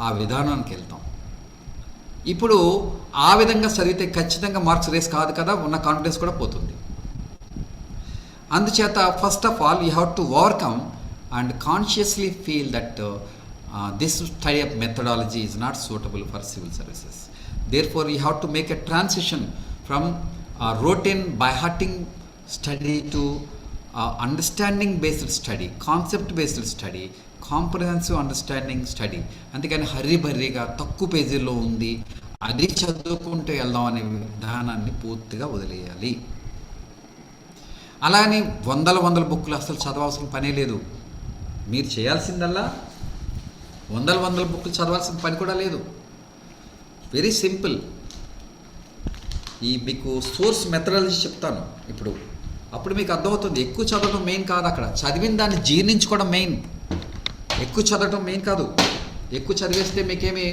ఆ విధానానికి వెళ్తాం. ఇప్పుడు ఆ విధంగా చదివితే ఖచ్చితంగా మార్క్స్ రేస్ కాదు కదా, ఉన్న కాన్ఫిడెన్స్ కూడా పోతుంది. అందుచేత first of all you have to overcome and consciously feel that this study of methodology is not suitable for civil services. Therefore you have to make a transition from routine by hearting study to understanding based study, concept based study, comprehensive understanding study. అందుకని హర్రీబర్రీగా తక్కువ పేజీల్లో ఉంది అది చదువుకుంటూ వెళ్దాం అనే విధానాన్ని పూర్తిగా వదిలేయాలి. అలానే వందల బుక్కులు అసలు చదవాల్సిన పనే లేదు. మీరు చేయాల్సిందల్లా వందల బుక్కులు చదవాల్సిన పని కూడా లేదు. Very simple. ఈ మీకు సోర్స్ మెథడాలజీ చెప్తాను ఇప్పుడు, అప్పుడు మీకు అర్థమవుతుంది. ఎక్కువ చదవడం మెయిన్ కాదు, అక్కడ చదివిన దాన్ని జీర్ణించుకోవడం మెయిన్. ఎక్కువ చదవడం మెయిన్ కాదు. ఎక్కువ చదివేస్తే మీకేమి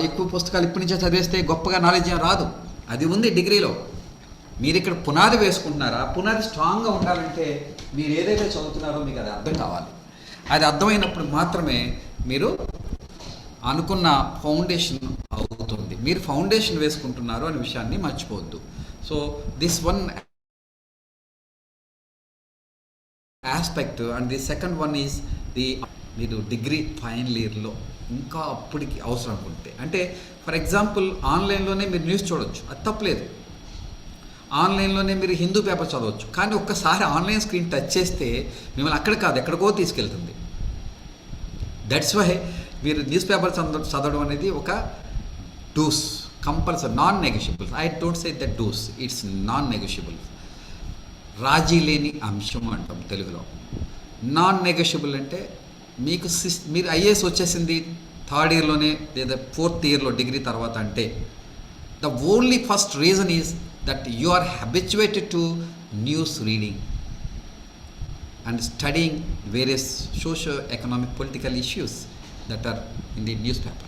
ఎక్కువ పుస్తకాలు ఇప్పటి నుంచే చదివేస్తే గొప్పగా నాలెడ్జ్ ఏం రాదు. అది ఉంది డిగ్రీలో. మీరు ఇక్కడ పునాది వేసుకుంటున్నారా, పునాది స్ట్రాంగ్గా ఉండాలంటే మీరు ఏదైతే చదువుతున్నారో మీకు అది అర్థం కావాలి. అది అర్థమైనప్పుడు మాత్రమే మీరు అనుకున్న ఫౌండేషన్ అవుతుంది. మీరు ఫౌండేషన్ వేసుకుంటున్నారు అనే విషయాన్ని మర్చిపోవద్దు. So this one aspect. And the second one is the మీరు డిగ్రీ ఫైనల్ ఇయర్లో ఇంకా అప్పటికి అవసరం అనుకుంటే, అంటే ఫర్ ఎగ్జాంపుల్ ఆన్లైన్లోనే మీరు న్యూస్ చూడవచ్చు, అది తప్పలేదు. ఆన్లైన్లోనే మీరు హిందూ పేపర్ చదవచ్చు. కానీ ఒక్కసారి ఆన్లైన్ స్క్రీన్ టచ్ చేస్తే మిమ్మల్ని అక్కడ కాదు ఎక్కడికో తీసుకెళ్తుంది. దట్స్ వై మీరు న్యూస్ పేపర్ చదవడం అనేది ఒక do's, compulsory, non negotiable. I don't say that do's, it's non negotiable. రాజీ లేని అంశం అంటాం తెలుగులో. నాన్ నెగోషియబుల్ అంటే మీరు ఐఏఎస్ వచ్చేసింది థర్డ్ ఇయర్లోనే లేదా ఫోర్త్ ఇయర్లో డిగ్రీ తర్వాత అంటే the only first reason is that you are habituated to news reading and studying various socio-economic political issues that are in the newspaper.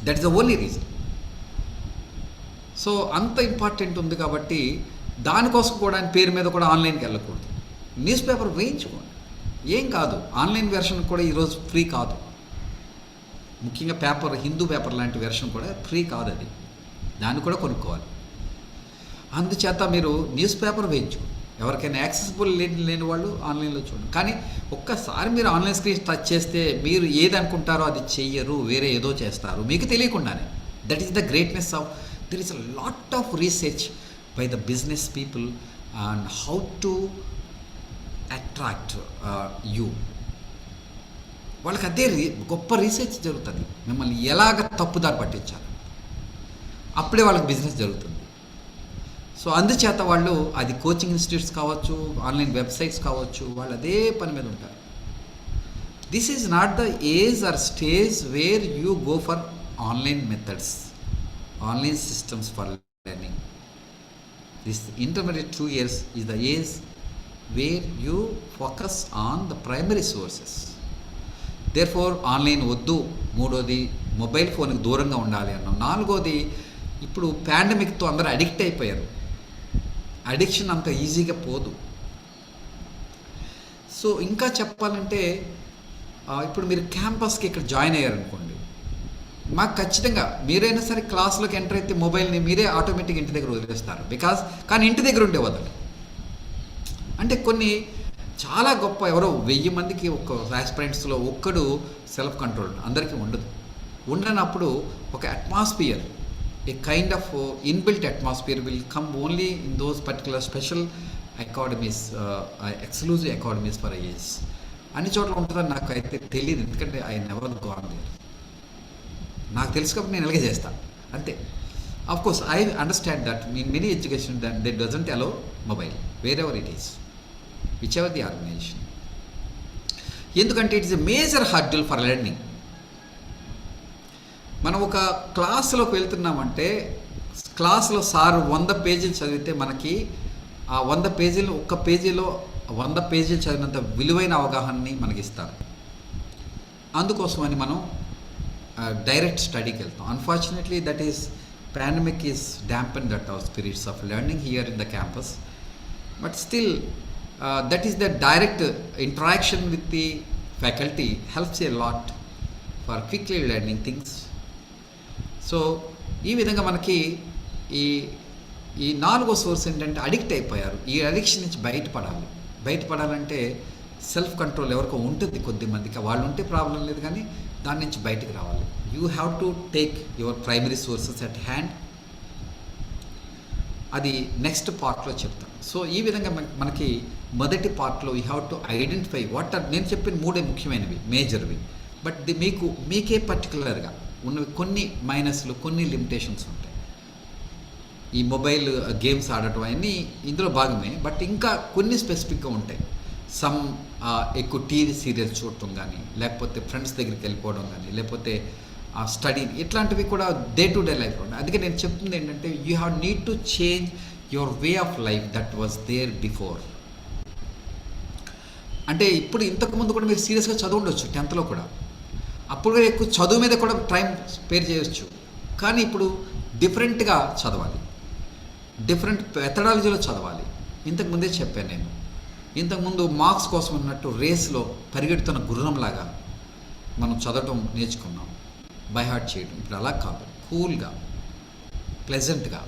That is the only reason. So అంత important ఉంది కాబట్టి దానికోసం కూడా ఆయన పేరు మీద కూడా ఆన్లైన్కి వెళ్ళకూడదు. న్యూస్ పేపర్ వేయించుకోండి, ఏం కాదు. ఆన్లైన్ వెర్షన్ కూడా ఈరోజు ఫ్రీ కాదు. ముఖ్యంగా పేపర్, హిందూ పేపర్ లాంటి వెర్షన్ కూడా ఫ్రీ కాదు, అది దాన్ని కూడా కొనుక్కోవాలి. అందుచేత మీరు న్యూస్ పేపర్ వేయించుకోండి. ఎవరికైనా యాక్సెసిబుల్ లేని వాళ్ళు ఆన్లైన్లో చూడండి. కానీ ఒక్కసారి మీరు ఆన్లైన్ స్క్రీన్ టచ్ చేస్తే మీరు ఏది అనుకుంటారో అది చెయ్యరు, వేరే ఏదో చేస్తారు మీకు తెలియకుండానే. That is the greatness of there is a lot of research by the business people and how to attract you. వాళ్ళకి అదే గొప్ప రీసెర్చ్ జరుగుతుంది, మిమ్మల్ని ఎలాగ తప్పుదారి పట్టించాలి. అప్పుడే వాళ్ళకి బిజినెస్ జరుగుతుంది. సో అందుచేత వాళ్ళు అది కోచింగ్ ఇన్స్టిట్యూట్స్ కావచ్చు, ఆన్లైన్ వెబ్సైట్స్ కావచ్చు, వాళ్ళు అదే పని మీద ఉంటారు. This is not the age or stage where you go for online methods, online systems for learning. This intermediate 2 years is the age where you focus on the primary sources. Therefore online వద్దు. మూడోది mobile ఫోన్కి దూరంగా ఉండాలి అన్నాం. నాలుగోది ఇప్పుడు పాండమిక్తో అందరూ addict అయిపోయారు. అడిక్షన్ అంత ఈజీగా పోదు. సో ఇంకా చెప్పాలంటే ఇప్పుడు మీరు క్యాంపస్కి ఇక్కడ జాయిన్ అయ్యారనుకోండి, మాకు ఖచ్చితంగా మీరైనా సరే క్లాస్లోకి ఎంటర్ అయితే మొబైల్ని మీరే ఆటోమేటిక్గా ఇంటి దగ్గర వదిలేస్తారు. కానీ ఇంటి దగ్గర ఉండే వదలు. అంటే కొన్ని చాలా గొప్ప, ఎవరో 1000 మందికి ఒక ఆస్పిరెంట్స్లో ఒక్కడు సెల్ఫ్ కంట్రోల్, అందరికీ ఉండదు. ఉండనప్పుడు ఒక atmosphere, a kind of inbuilt atmosphere will come only in those particular special academies, exclusive academies for IAS. అన్ని చోట్ల ఉంటుందని నాకు అయితే తెలియదు, ఎందుకంటే ఐ నెవర్ గాన్ దేర్. నాకు తెలుసు కాబట్టి నేను ఎలాగే చేస్తాను అంతే. Of course I understand that in many education that they doesn't allow mobile wherever it is, whichever the organization. ఎందుకంటే it is a major hurdle for learning. మనం ఒక క్లాసులోకి వెళ్తున్నామంటే క్లాసులో సార్ 100 పేజీలు చదివితే మనకి ఆ 100 పేజీలు ఒక్క పేజీలో 100 పేజీలు చదివినంత విలువైన అవగాహనని మనకి ఇస్తారు. అందుకోసమని మనం డైరెక్ట్ స్టడీకి వెళ్తాం. Unfortunately that is pandemic is dampen that our spirits of learning here in the campus. But still that is the direct interaction with the faculty helps a lot. For quickly learning things. So ఈ విధంగా మనకి ఈ ఈ నాలుగో source ఏంటంటే addict అయిపోయారు. ఈ addiction నుంచి బయటపడాలంటే సెల్ఫ్ కంట్రోల్ ఎవరికో ఉంటుంది, కొద్ది మందికి వాళ్ళు ఉంటే ప్రాబ్లం లేదు, కానీ దాని నుంచి బయటికి రావాలి. You have to take your primary sources at hand. అది నెక్స్ట్ పార్ట్లో చెప్తాను. సో ఈ విధంగా మనకి మొదటి పార్ట్లో you have to identify what are, నేను చెప్పిన మూడే ముఖ్యమైనవి, మేజర్వి. బట్ మీకే పర్టికులర్గా ఉన్నవి కొన్ని మైనస్లు, కొన్ని లిమిటేషన్స్ ఉంటాయి. ఈ మొబైల్ గేమ్స్ ఆడటం అన్నీ ఇందులో భాగమే, బట్ ఇంకా కొన్ని స్పెసిఫిక్గా ఉంటాయి. సమ్ ఎక్కువ టీవీ సీరియల్స్ చూడటం కానీ, లేకపోతే ఫ్రెండ్స్ దగ్గరికి వెళ్ళిపోవడం కానీ, లేకపోతే స్టడీ, ఇట్లాంటివి కూడా డే టు డే లైఫ్లో ఉన్నాయి. అందుకే నేను చెప్తుంది ఏంటంటే you have need to change your way of life that was there before. అంటే ఇప్పుడు ఇంతకుముందు కూడా మీరు సీరియస్గా చదువుండొచ్చు 10th కూడా, అప్పుడు కూడా ఎక్కువ చదువు మీద కూడా టైం స్పేర్ చేయొచ్చు. కానీ ఇప్పుడు డిఫరెంట్గా చదవాలి, డిఫరెంట్ మెథడాలజీలో చదవాలి. ఇంతకుముందే చెప్పాను నేను, ఇంతకుముందు మార్క్స్ కోసం ఉన్నట్టు రేస్లో పరిగెడుతున్న గుర్రంలాగా మనం చదవటం నేర్చుకున్నాం, బై హార్ట్ చేయడం. ఇప్పుడు అలా కాదు, కూల్గా ప్లెజెంట్గా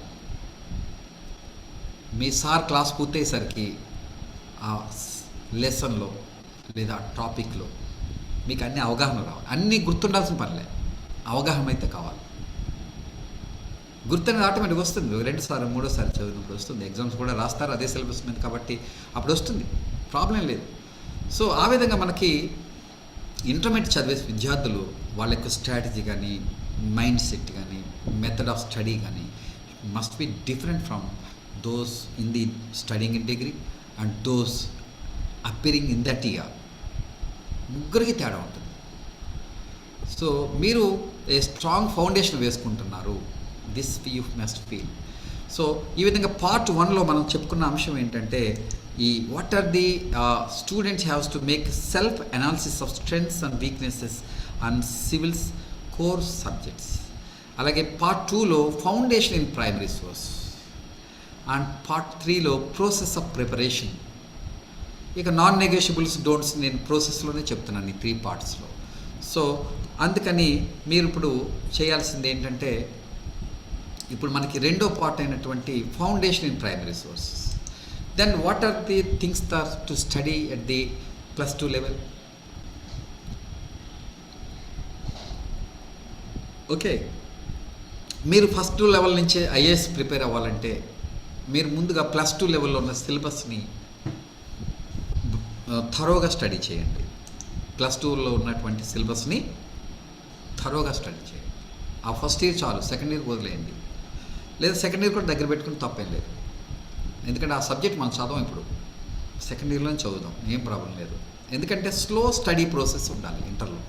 మీ సార్ క్లాస్ పూర్తయ్యేసరికి ఆ లెసన్లో లేదా టాపిక్లో మీకు అన్ని అవగాహన రావాలి. అన్నీ గుర్తుండాల్సిన పనిలే, అవగాహన అయితే కావాలి. గుర్తనేది ఆటోమేటిక్ వస్తుంది, 2 సార్లు 3వ సారి చదివినప్పుడు వస్తుంది. ఎగ్జామ్స్ కూడా రాస్తారు అదే సిలబస్ మీద, కాబట్టి అప్పుడు వస్తుంది, ప్రాబ్లం లేదు. సో ఆ విధంగా మనకి ఇంటర్మీడియట్ చదివే విద్యార్థులు వాళ్ళ యొక్క స్ట్రాటజీ కానీ, మైండ్ సెట్ కానీ, మెథడ్ ఆఫ్ స్టడీ కానీ must be different from those in the studying in degree and those appearing in that year. ముగ్గురికి తేడా ఉంటుంది. సో మీరు ఏ స్ట్రాంగ్ ఫౌండేషన్ వేసుకుంటున్నారు, this you must feel. So ఈ విధంగా పార్ట్ 1లో మనం చెప్పుకున్న అంశం ఏంటంటే ఈ what are the students haves to make self analysis of strengths and weaknesses and civils core subjects. అలాగే పార్ట్ 2లో foundation in primary source and part 3లో ప్రాసెస్ ఆఫ్ ప్రిపరేషన్. ఇక నాన్ నెగోషియబుల్స్ డోంట్స్ నేను ప్రాసెస్లోనే చెప్తున్నాను ఈ 3 పార్ట్స్లో. సో అందుకని మీరు ఇప్పుడు చేయాల్సింది ఏంటంటే, ఇప్పుడు మనకి రెండో పార్ట్ అయినటువంటి foundation in primary sources. Then what are the things to study at the +2 level. Okay, మీరు ఫస్ట్ లెవెల్ నుంచే ఐఏఎస్ ప్రిపేర్ అవ్వాలంటే మీరు ముందుగా +2 లెవెల్లో ఉన్న సిలబస్ని థరోగా స్టడీ చేయండి. +2లో ఉన్నటువంటి సిలబస్ని థరోగా స్టడీ చేయండి. ఆ ఫస్ట్ ఇయర్ చాలు, సెకండ్ ఇయర్ వదిలేయండి, లేదా సెకండ్ ఇయర్ కూడా దగ్గర పెట్టుకుని తప్పేం లేదు. ఎందుకంటే ఆ సబ్జెక్ట్ మనం చదవం, ఇప్పుడు సెకండ్ ఇయర్లోనే చదువుదాం, ఏం ప్రాబ్లం లేదు. ఎందుకంటే స్లో స్టడీ ప్రాసెస్ ఉండాలి ఇంటర్లో.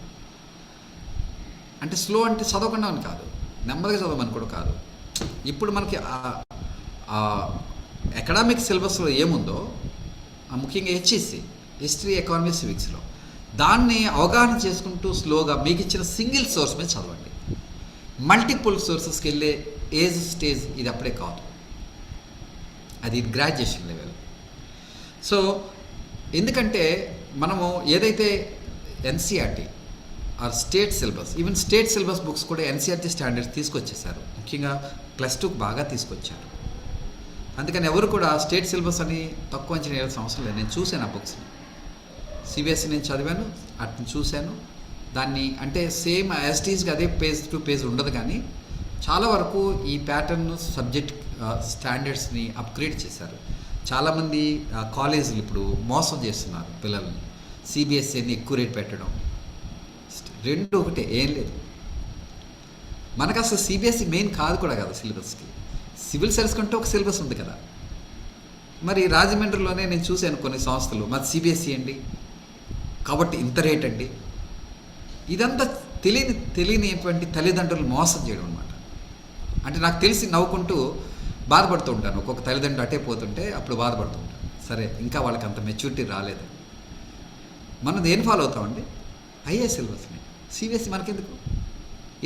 అంటే స్లో అంటే చదవకుండా అని కాదు, నెమ్మదిగా చదవమని కూడా కాదు. ఇప్పుడు మనకి అకాడమిక్ సిలబస్లో ఏముందో, ముఖ్యంగా హెచ్ఈసి హిస్టరీ, ఎకానమీ, సివిక్స్లో దాన్ని అవగాహన చేసుకుంటూ స్లోగా మీకు ఇచ్చిన సింగిల్ సోర్స్ మీద చదవండి. మల్టిపుల్ సోర్సెస్కి వెళ్ళే ఏజ్ స్టేజ్ ఇది అప్పుడే కాదు, అది గ్రాడ్యుయేషన్ లెవెల్. సో ఎందుకంటే మనము ఏదైతే NCERT or state syllabus, even state syllabus books కూడా ఎన్సీఆర్టీ స్టాండర్డ్స్ తీసుకొచ్చేసారు, ముఖ్యంగా +2కి బాగా తీసుకొచ్చారు. అందుకని ఎవరు కూడా స్టేట్ సిలబస్ అని తక్కువ అంచనా వేయాల్సిన అవసరం లేదు. నేను చూశాను ఆ బుక్స్ని, సిబిఎస్ఈ నేను చదివాను, అట్ని చూశాను. దాన్ని అంటే సేమ్ యాస్టీస్గా అదే పేజ్ టు పేజ్ ఉండదు, కానీ చాలా వరకు ఈ ప్యాటర్న్ సబ్జెక్ట్ స్టాండర్డ్స్ని అప్గ్రేడ్ చేశారు. చాలామంది కాలేజీలు ఇప్పుడు మోసం చేస్తున్నారు పిల్లల్ని, సిబిఎస్ఈని ఎక్కువ రేట్ పెట్టడం. రెండు ఒకటే, ఏం లేదు. మనకు అసలు సిబిఎస్ఈ మెయిన్ కాదు కూడా కదా సిలబస్కి, సివిల్ సర్వీస్ కంటే ఒక సిలబస్ ఉంది కదా. మరి రాజమండ్రిలోనే నేను చూశాను కొన్ని సంస్థలు, మరి సిబిఎస్ఈ అండి కాబట్టి ఇంత రేట్ అండి. ఇదంతా తెలియనిటువంటి తల్లిదండ్రులు మోసం చేయడం అనమాట. అంటే నాకు తెలిసి నవ్వుకుంటూ బాధపడుతూ ఉంటాను, ఒక్కొక్క తల్లిదండ్రులు అటే పోతుంటే అప్పుడు బాధపడుతూ ఉంటాను. సరే, ఇంకా వాళ్ళకి అంత మెచ్యూరిటీ రాలేదు. మనం దేని ఫాలో అవుతామండి? ఐఏఎస్ సిలబస్ని. సిబిఎస్ఈ మనకెందుకు,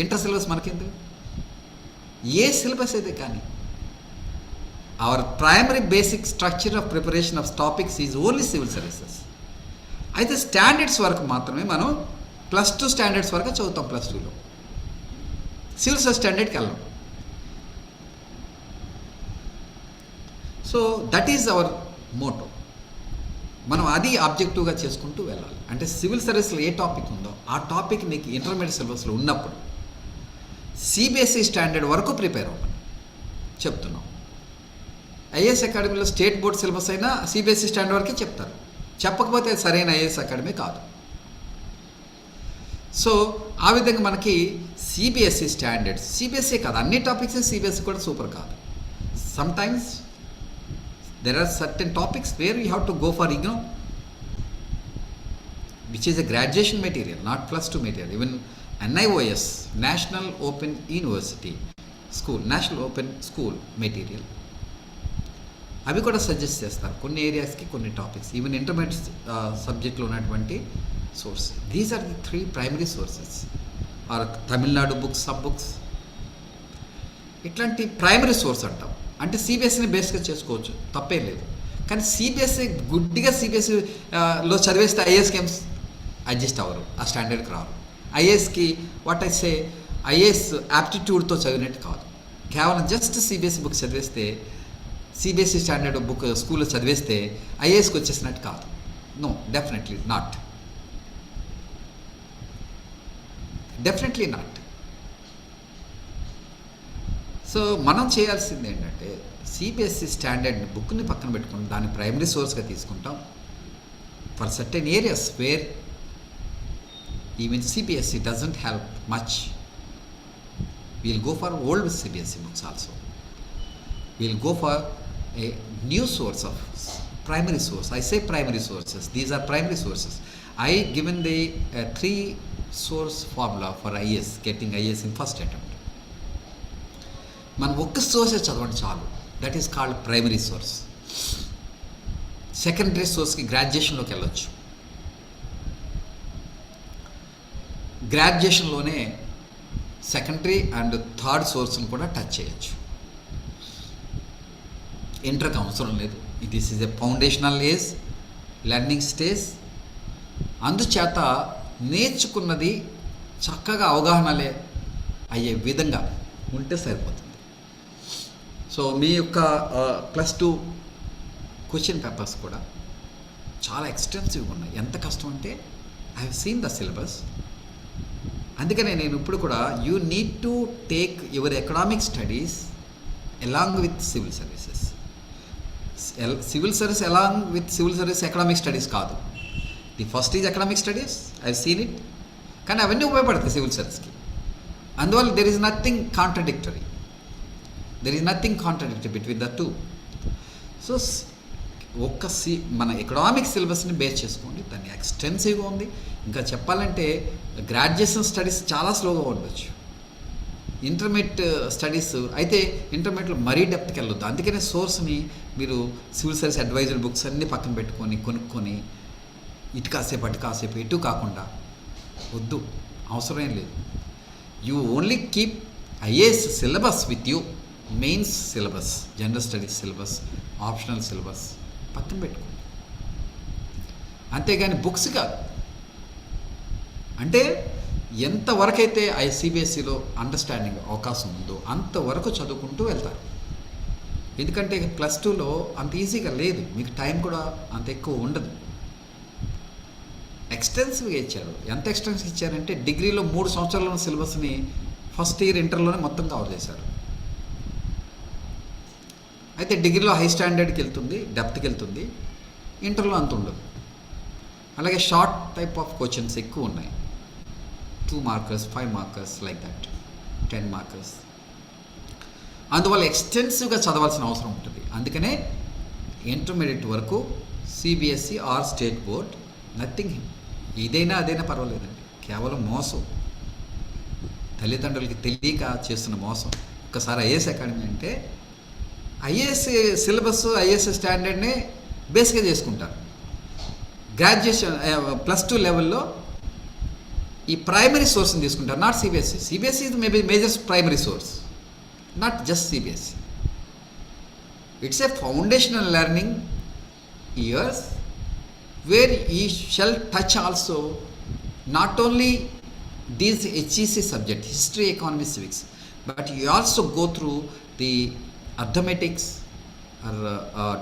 ఇంటర్ సిలబస్ మనకెందుకు, ఏ సిలబస్ అయితే కానీ. Hour primary basic structure of preparation of topics is only civil services. అయితే స్టాండర్డ్స్ వరకు మాత్రమే మనం +2 స్టాండర్డ్స్ వరకు చదువుతాం. +2లో సివిల్ సర్వీస్ స్టాండర్డ్కి వెళ్ళాం. So that is our motto. మనం అది ఆబ్జెక్టివ్గా చేసుకుంటూ వెళ్ళాలి. అంటే సివిల్ సర్వీస్లో ఏ టాపిక్ ఉందో ఆ టాపిక్ నీకు ఇంటర్మీడియట్ సిలబస్లో ఉన్నప్పుడు సిబిఎస్ఈ స్టాండర్డ్ వరకు ప్రిపేర్ అవ్వమని చెప్తున్నాం. ఐఏఎస్ అకాడమీలో స్టేట్ బోర్డ్ సిలబస్ అయినా సిబిఎస్ఈ స్టాండర్డ్ వరకే చెప్తారు. చెప్పకపోతే అది సరైన ఐఏఎస్ అకాడమీ కాదు. సో ఆ విధంగా మనకి సిబిఎస్ఈ స్టాండర్డ్స్, సిబిఎస్ఈ కాదు అన్ని టాపిక్స్, సిబిఎస్ఈ కూడా సూపర్ కాదు. Sometimes there are certain topics where you have to go for IGNOU, which is a graduation material, not +2 material. Even NIOS, National Open University School, National Open School material, అవి కూడా suggest చేస్తారు కొన్ని ఏరియాస్కి, కొన్ని topics. Even intermediate సబ్జెక్ట్లో ఉన్నటువంటి source. These are the 3 primary sources. Or Tamil Nadu books, సబ్ books, ఇట్లాంటి primary source అంటాం. అంటే సిబిఎస్ఈని బేస్గా చేసుకోవచ్చు, తప్పేం లేదు. కానీ సిబిఎస్ఈ గుడ్డిగా సిబిఎస్ఈలో చదివేస్తే ఐఏఎస్కి ఏం అడ్జస్ట్ అవ్వరు, ఆ స్టాండర్డ్కి రారు. ఐఏఎస్కి వాట్ ఐ సే ఐఏఎస్ యాప్టిట్యూడ్తో చదివినట్టు కాదు. కేవలం జస్ట్ సిబిఎస్ఈ బుక్ చదివేస్తే, సిబిఎస్ఈ స్టాండర్డ్ బుక్ స్కూల్లో చదివేస్తే ఐఏఎస్కి వచ్చేసినట్టు కాదు. No, definitely not. సో మనం చేయాల్సింది ఏంటంటే సిబిఎస్ఈ స్టాండర్డ్ బుక్ని పక్కన పెట్టుకుని దాన్ని ప్రైమరీ సోర్స్గా తీసుకుంటాం for certain areas where even CBSE doesn't help much. Wheel go for old CBSE books also. Wheel go for a new source of primary source. I say primary sources. These are primary sources. I given the 3 source formula for IAS, getting IAS in first attempt. మనం ఒక్క sources చదవండి చాలు. That is called primary source. Secondary సోర్స్కి గ్రాడ్యుయేషన్లోకి వెళ్ళొచ్చు. గ్రాడ్యుయేషన్లోనే secondary and third సోర్స్ని కూడా టచ్ చేయొచ్చు. ఇంటర్కి అవసరం లేదు. This is a foundational age, learning stage. అందుచేత నేర్చుకున్నది చక్కగా అవగాహనలే అయ్యే విధంగా ఉంటే సరిపోతుంది. సో మీ యొక్క +2 క్వశ్చన్ పేపర్స్ కూడా చాలా ఎక్స్టెన్సివ్గా ఉన్నాయి. ఎంత కష్టం అంటే I have seen the syllabus. అందుకనే నేను ఇప్పుడు కూడా you need to take your economic studies along with civil services. Civil service along with civil service economic studies కాదు. The first is economic studies, I have seen it. కానీ అవన్నీ ఉపయోగపడతాయి civil సర్వీస్కి. అందువల్ల there is nothing contradictory. Between the two. So మన economic సిలబస్ని base చేసుకోండి. దాన్ని ఎక్స్టెన్సివ్గా ఉంది. ఇంకా చెప్పాలంటే గ్రాడ్యుయేషన్ స్టడీస్ చాలా స్లోగా ఉండొచ్చు. ఇంటర్మీడియట్ స్టడీస్ అయితే ఇంటర్మీడియట్లో మరీ డెప్త్కి వెళ్ళొద్దు. అందుకనే సోర్స్ని మీరు సివిల్ సర్వీస్ అడ్వైజర్ బుక్స్ అన్నీ పక్కన పెట్టుకొని కొనుక్కొని ఇటు కాసేపు అటు కాసేపు ఇటు కాకుండా వద్దు, అవసరం లేదు. You only keep IAS syllabus with you. Mains syllabus, general studies syllabus, optional syllabus పక్కన పెట్టుకోండి. అంతేగాని బుక్స్ కాదు. అంటే ఎంతవరకైతే సిబిఎస్ఈలో అండర్స్టాండింగ్ అవకాశం ఉందో అంతవరకు చదువుకుంటూ వెళ్తారు. ఎందుకంటే +2లో అంత ఈజీగా లేదు, మీకు టైం కూడా అంత ఎక్కువ ఉండదు. ఎక్స్టెన్సివ్గా ఇచ్చారు. ఎంత ఎక్స్టెన్సివ్ ఇచ్చారంటే డిగ్రీలో 3 సంవత్సరాల సిలబస్ని ఫస్ట్ ఇయర్ ఇంటర్లోనే మొత్తం కవర్ చేశారు. అయితే డిగ్రీలో హై స్టాండర్డ్కి వెళ్తుంది, డెప్త్కి వెళ్తుంది. ఇంటర్లో అంత ఉండదు. అలాగే షార్ట్ టైప్ ఆఫ్ క్వశ్చన్స్ ఎక్కువ ఉన్నాయి. 2 markers, 5 markers, like that, 10 markers. అందువల్ల ఎక్స్టెన్సివ్గా చదవాల్సిన అవసరం ఉంటుంది. అందుకనే ఇంటర్మీడియట్ వరకు CBSE or state board, nothing. ఇదైనా అదైనా పర్వాలేదండి. కేవలం మోసం, తల్లిదండ్రులకి తెలియక చేస్తున్న మోసం. ఒక్కసారి ఐఏఎస్ అకాడమీ అంటే ఐఏఎస్ సిలబస్, ఐఏఎస్ స్టాండర్డ్నే బేస్గా చేసుకుంటారు. గ్రాడ్యుయేషన్ +2 లెవెల్లో ఈ ప్రైమరీ సోర్స్ని తీసుకుంటారు, not CBSE. CBSE is maybe major primary source, not just CBSE. It's a foundational learning years where we shall touch also not only these HEC subject, history, economy, civics, but you also go through the arithmetics or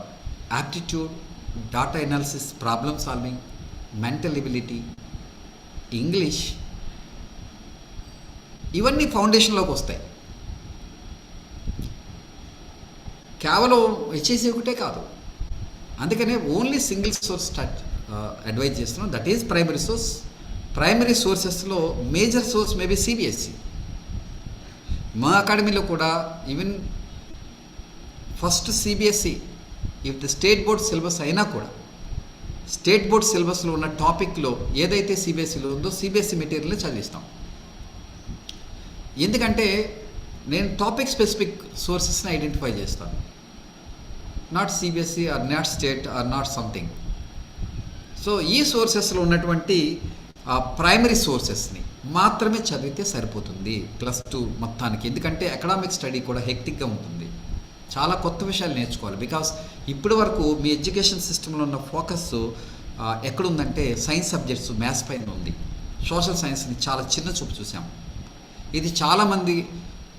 aptitude, data analysis, problem solving, mental ability, English, ఇవన్నీ ఫౌండేషన్లోకి వస్తాయి. కేవలం HEC ఒకటే కాదు. అందుకనే only single source advise చేస్తున్నాం, that is primary source. Primary సోర్సెస్లో major source maybe CBSE. మా అకాడమీలో కూడా even first CBSE if the state board syllabus అయినా కూడా స్టేట్ బోర్డ్ సిలబస్లో ఉన్న టాపిక్లో ఏదైతే సిబిఎస్ఈలో ఉందో సిబిఎస్ఈ మెటీరియల్ని చదివిస్తాం. ఎందుకంటే నేను టాపిక్ స్పెసిఫిక్ సోర్సెస్ని ఐడెంటిఫై చేస్తాను, not CBSE or not state or not something. So ఈ సోర్సెస్లో ఉన్నటువంటి ప్రైమరీ సోర్సెస్ని మాత్రమే చదివితే సరిపోతుంది +2 మొత్తానికి. ఎందుకంటే అకాడమిక్ స్టడీ కూడా హెక్టిక్గా ఉంటుంది, చాలా కొత్త విషయాలు నేర్చుకోవాలి. బికాస్ ఇప్పటి వరకు మీ ఎడ్యుకేషన్ సిస్టంలో ఉన్న ఫోకస్ ఎక్కడుందంటే సైన్స్ సబ్జెక్ట్స్, మ్యాథ్స్ పైన ఉంది. సోషల్ సైన్స్ని చాలా చిన్న చూపు చూసాం. ఇది చాలామంది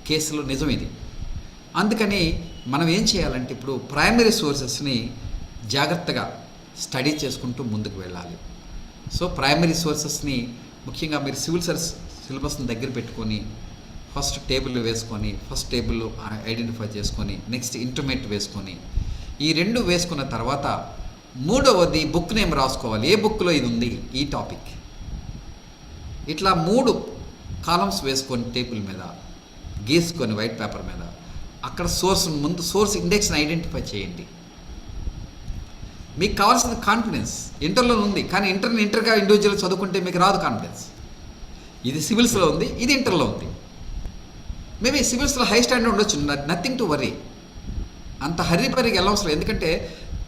కేసులో నిజం ఇది. అందుకని మనం ఏం చేయాలంటే ఇప్పుడు ప్రైమరీ సోర్సెస్ని జాగ్రత్తగా స్టడీ చేసుకుంటూ ముందుకు వెళ్ళాలి. సో ప్రైమరీ సోర్సెస్ని ముఖ్యంగా మీరు సివిల్ సర్వీస్ సిలబస్ని దగ్గర పెట్టుకొని ఫస్ట్ టేబుల్ వేసుకొని, ఫస్ట్ టేబుల్ ఐడెంటిఫై చేసుకొని, నెక్స్ట్ ఇంటర్మీడియట్ వేసుకొని, ఈ 2 వేసుకున్న తర్వాత 3వది బుక్ నేమ్ రాసుకోవాలి. ఏ బుక్లో ఇది ఉంది ఈ టాపిక్, ఇట్లా 3 కాలమ్స్ వేసుకొని టేబుల్ మీద గీసుకొని వైట్ పేపర్ మీద అక్కడ ముందు సోర్స్ ఇండెక్స్ని ఐడెంటిఫై చేయండి. మీకు కావాల్సిన కాన్ఫిడెన్స్ ఇంటర్లో ఉంది, కానీ ఇంటర్గా ఇండివిజువల్ చదువుకుంటే మీకు రాదు కాన్ఫిడెన్స్. ఇది సివిల్స్లో ఉంది, ఇది ఇంటర్లో ఉంది. మేబీ సివిల్స్లో హై స్టాండర్డ్ ఉండొచ్చు, నథింగ్ టు వరీ. అంత హర్రీపరికి వెళ్ళవసరం. ఎందుకంటే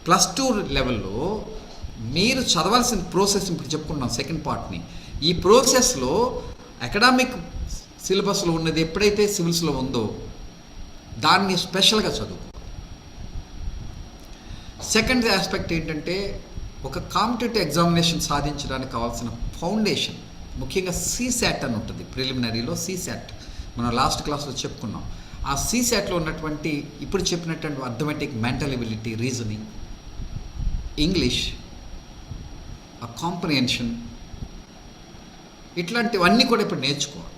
+2 లెవెల్లో మీరు చదవాల్సిన ప్రాసెస్ ఇప్పుడు చెప్పుకున్నాం సెకండ్ పార్ట్ని. ఈ ప్రాసెస్లో అకాడమిక్ సిలబస్లో ఉన్నది ఎప్పుడైతే సివిల్స్లో ఉందో దాన్ని స్పెషల్గా చదువుకో. సెకండ్ ఆస్పెక్ట్ ఏంటంటే ఒక కాంపిటేటివ్ ఎగ్జామినేషన్ సాధించడానికి కావాల్సిన ఫౌండేషన్, ముఖ్యంగా సీశాట్ అని ఉంటుంది ప్రిలిమినరీలో. సీశాట్ మనం లాస్ట్ క్లాస్లో చెప్పుకున్నాం. ఆ సీశాట్లో ఉన్నటువంటి ఇప్పుడు చెప్పినటువంటి arithmetic, mental ability, reasoning, English, ఆ కాంప్రిహెన్షన్, ఇట్లాంటివన్నీ కూడా ఇప్పుడు నేర్చుకోవాలి.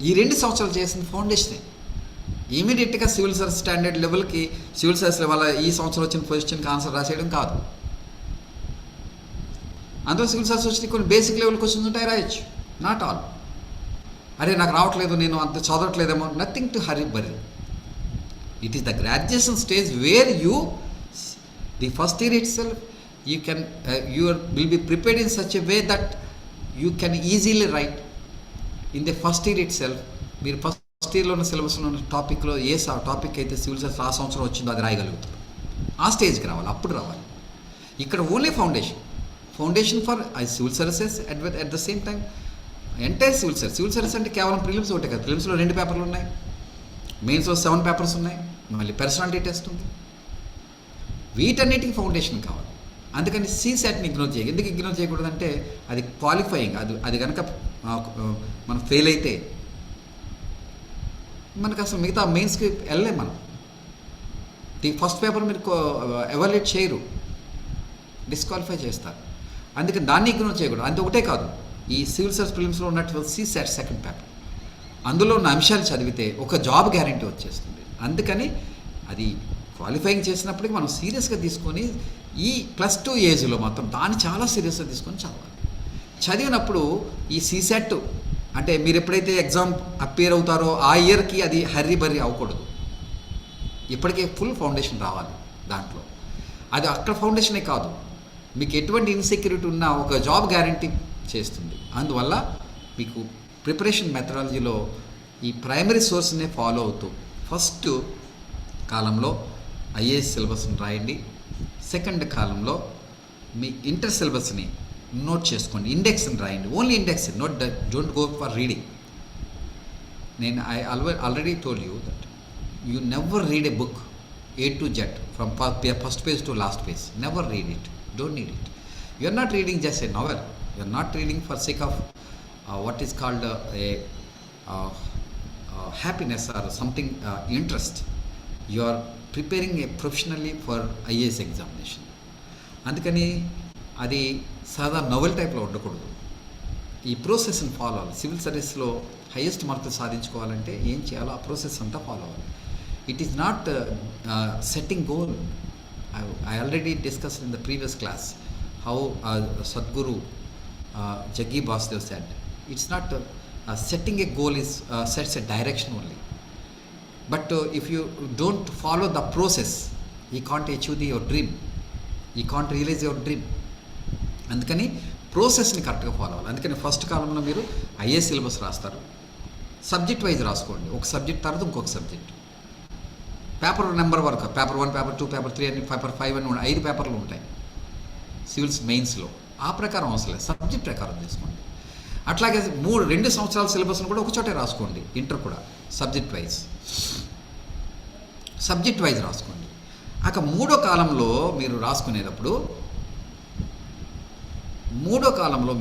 ఈ 2 సంవత్సరాలు చేసిన ఫౌండేషనే. ఇమీడియట్గా సివిల్ సర్వీస్ స్టాండర్డ్ లెవెల్కి సివిల్ సర్వీస్ లెవెల్ ఈ సంవత్సరం వచ్చిన పొజిషన్కి ఆన్సర్ రాసేయడం కాదు. అందులో సివిల్ సర్వీస్ వచ్చిన కొన్ని బేసిక్ లెవెల్ క్వశ్చన్స్ ఉంటాయి, రాయొచ్చు. Not all. అరే నాకు రావట్లేదు, నేను అంత చదవట్లేదేమో, nothing to hurry burry. It is the graduation stage where you the first year itself you will be prepared in such a way that you can easily write in the first year itself. మీరు first ఇయర్లో ఉన్న సిలబస్లో ఉన్న టాపిక్లో ఏ topic అయితే civil service ఆ సంవత్సరం వచ్చిందో అది రాయగలుగుతారు. ఆ స్టేజ్కి రావాలి, అప్పుడు రావాలి. ఇక్కడ only foundation for civil services at the same time entire civil service అంటే కేవలం ప్రిలిమ్స్ ఒకటే కదా. ప్రిలిమ్స్లో 2 పేపర్లు ఉన్నాయి, మెయిన్స్లో 7 పేపర్స్ ఉన్నాయి, మళ్ళీ పర్సనాలిటీ టెస్ట్ ఉంది. వీటన్నిటికీ ఫౌండేషన్ కావాలి. అందుకని సీశాట్ని ఇగ్నోర్ చేయాలి. ఎందుకు ఇగ్నోర్ చేయకూడదంటే అది క్వాలిఫైయింగ్. అది కనుక మనం ఫెయిల్ అయితే మనకు అసలు మిగతా మెయిన్స్కి వెళ్ళలేం. మనం ఫస్ట్ పేపర్ మీరు ఎవాల్యుయేట్ చేయరు, డిస్క్వాలిఫై చేస్తారు. అందుకని దాన్ని ఇగ్నోర్ చేయకూడదు. అంత ఒకటే కాదు, ఈ సివిల్ సర్వీస్ ప్రిలిమ్స్లో ఉన్నట్టు సీశాట్ సెకండ్ పేపర్, అందులో ఉన్న అంశాలు చదివితే ఒక జాబ్ గ్యారంటీ వచ్చేస్తుంది. అందుకని అది క్వాలిఫైయింగ్ చేసినప్పటికీ మనం సీరియస్గా తీసుకొని ఈ +2 ఏజ్లో మాత్రం దాన్ని చాలా సీరియస్గా తీసుకొని చదవాలి. చదివినప్పుడు ఈ సీశాట్ అంటే మీరు ఎప్పుడైతే ఎగ్జామ్ అపేర్ అవుతారో ఆ ఇయర్కి అది హర్రీ బర్రీ అవ్వకూడదు. ఇప్పటికే ఫుల్ ఫౌండేషన్ రావాలి దాంట్లో. అది అక్కడ ఫౌండేషనే కాదు, మీకు ఎటువంటి ఇన్సెక్యూరిటీ ఉన్నా ఒక జాబ్ గ్యారంటీ చేస్తుంది. అందువల్ల మీకు ప్రిపరేషన్ మెథడాలజీలో ఈ ప్రైమరీ సోర్స్నే ఫాలో అవుతూ ఫస్ట్ కాలంలో ఐఏఎస్ సిలబస్ని రాయండి, సెకండ్ కాలంలో మీ ఇంటర్ సిలబస్ని నోట్ చేసుకోండి, ఇండెక్స్ని రాయండి. Only index, don't go for reading. నేను already told you that you never read a book A to Z from first page to last page. Never read it, don't need it. You are not reading just a novel, You are not reading for sake of what is called uh, happiness or something interest. You are preparing a professionally for IAS examination. అందుకని అది సాదా novel టైప్లో ఉండకూడదు. ఈ ప్రాసెస్ని follow అవ్వాలి. Civil సర్వీస్లో highest మార్కులు సాధించుకోవాలంటే ఏం చేయాలో ఆ ప్రాసెస్ అంతా ఫాలో అవ్వాలి. It is not setting goal. I already discussed in the previous class how Sadhguru Jaggi Basdev said, it's not setting a goal is sets a direction only. But if you don't follow the process, you can't achieve your dream. You can't realize your dream. అందుకని ప్రాసెస్ని కరెక్ట్గా follow అవ్వాలి. అందుకని first కాలంలో మీరు IA syllabus రాస్తారు, subject wise రాసుకోండి. ఒక సబ్జెక్ట్ తర్వాత ఇంకొక సబ్జెక్ట్, పేపర్ నెంబర్ వరకు, పేపర్ 1, పేపర్ 2, పేపర్ 3 అని, పేపర్ 5 అని 5 పేపర్లు ఉంటాయి సివిల్స్ మెయిన్స్లో. ఆ ప్రకారం అవసరం లేదు, సబ్జెక్ట్ ప్రకారం తీసుకోండి. అట్లాగే 2 సంవత్సరాల సిలబస్ను కూడా ఒకచోటే రాసుకోండి. ఇంటర్ కూడా సబ్జెక్ట్ వైజ్ రాసుకోండి. అక మూడో కాలంలో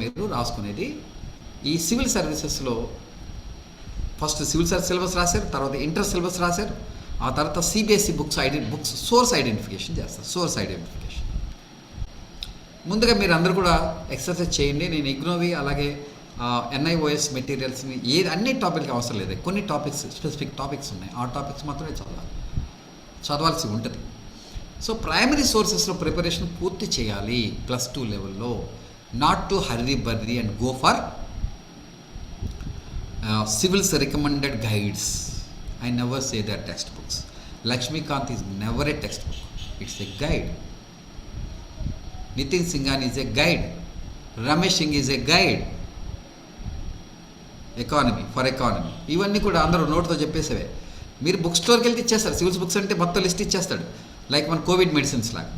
మీరు రాసుకునేది ఈ సివిల్ సర్వీసెస్లో ఫస్ట్ సివిల్ సర్వీస్ సిలబస్ రాశారు, తర్వాత ఇంటర్ సిలబస్ రాశారు, ఆ తర్వాత సిబిఎస్ఈ బుక్స్ సోర్స్ ఐడెంటిఫికేషన్ చేస్తారు. ముందుగా మీరు అందరూ కూడా ఎక్సర్సైజ్ చేయండి. నేను ఇగ్నోవి అలాగే NIOS మెటీరియల్స్ని అన్ని టాపిక్కి అవసరం లేదు, కొన్ని టాపిక్స్ స్పెసిఫిక్ టాపిక్స్ ఉన్నాయి, ఆ టాపిక్స్ మాత్రమే చదవాల్సి ఉంటుంది. సో ప్రైమరీ సోర్సెస్లో ప్రిపరేషన్ పూర్తి చేయాలి +2 లెవెల్లో. Not to hurry burry and go for civils recommended guides. I never say they are textbooks. Lakshmikant is never a textbook. It's a guide. Nitin Singhan is a guide. Ramesh Singh is a guide. Economy. ఇవన్నీ కూడా అందరూ నోట్తో చెప్పేసేవే. మీరు book స్టోర్కి వెళ్తే ఇచ్చేస్తారు. Civils books అంటే మొత్తం list ఇచ్చేస్తాడు, లైక్ మన కోవిడ్ మెడిసిన్స్ లాగా.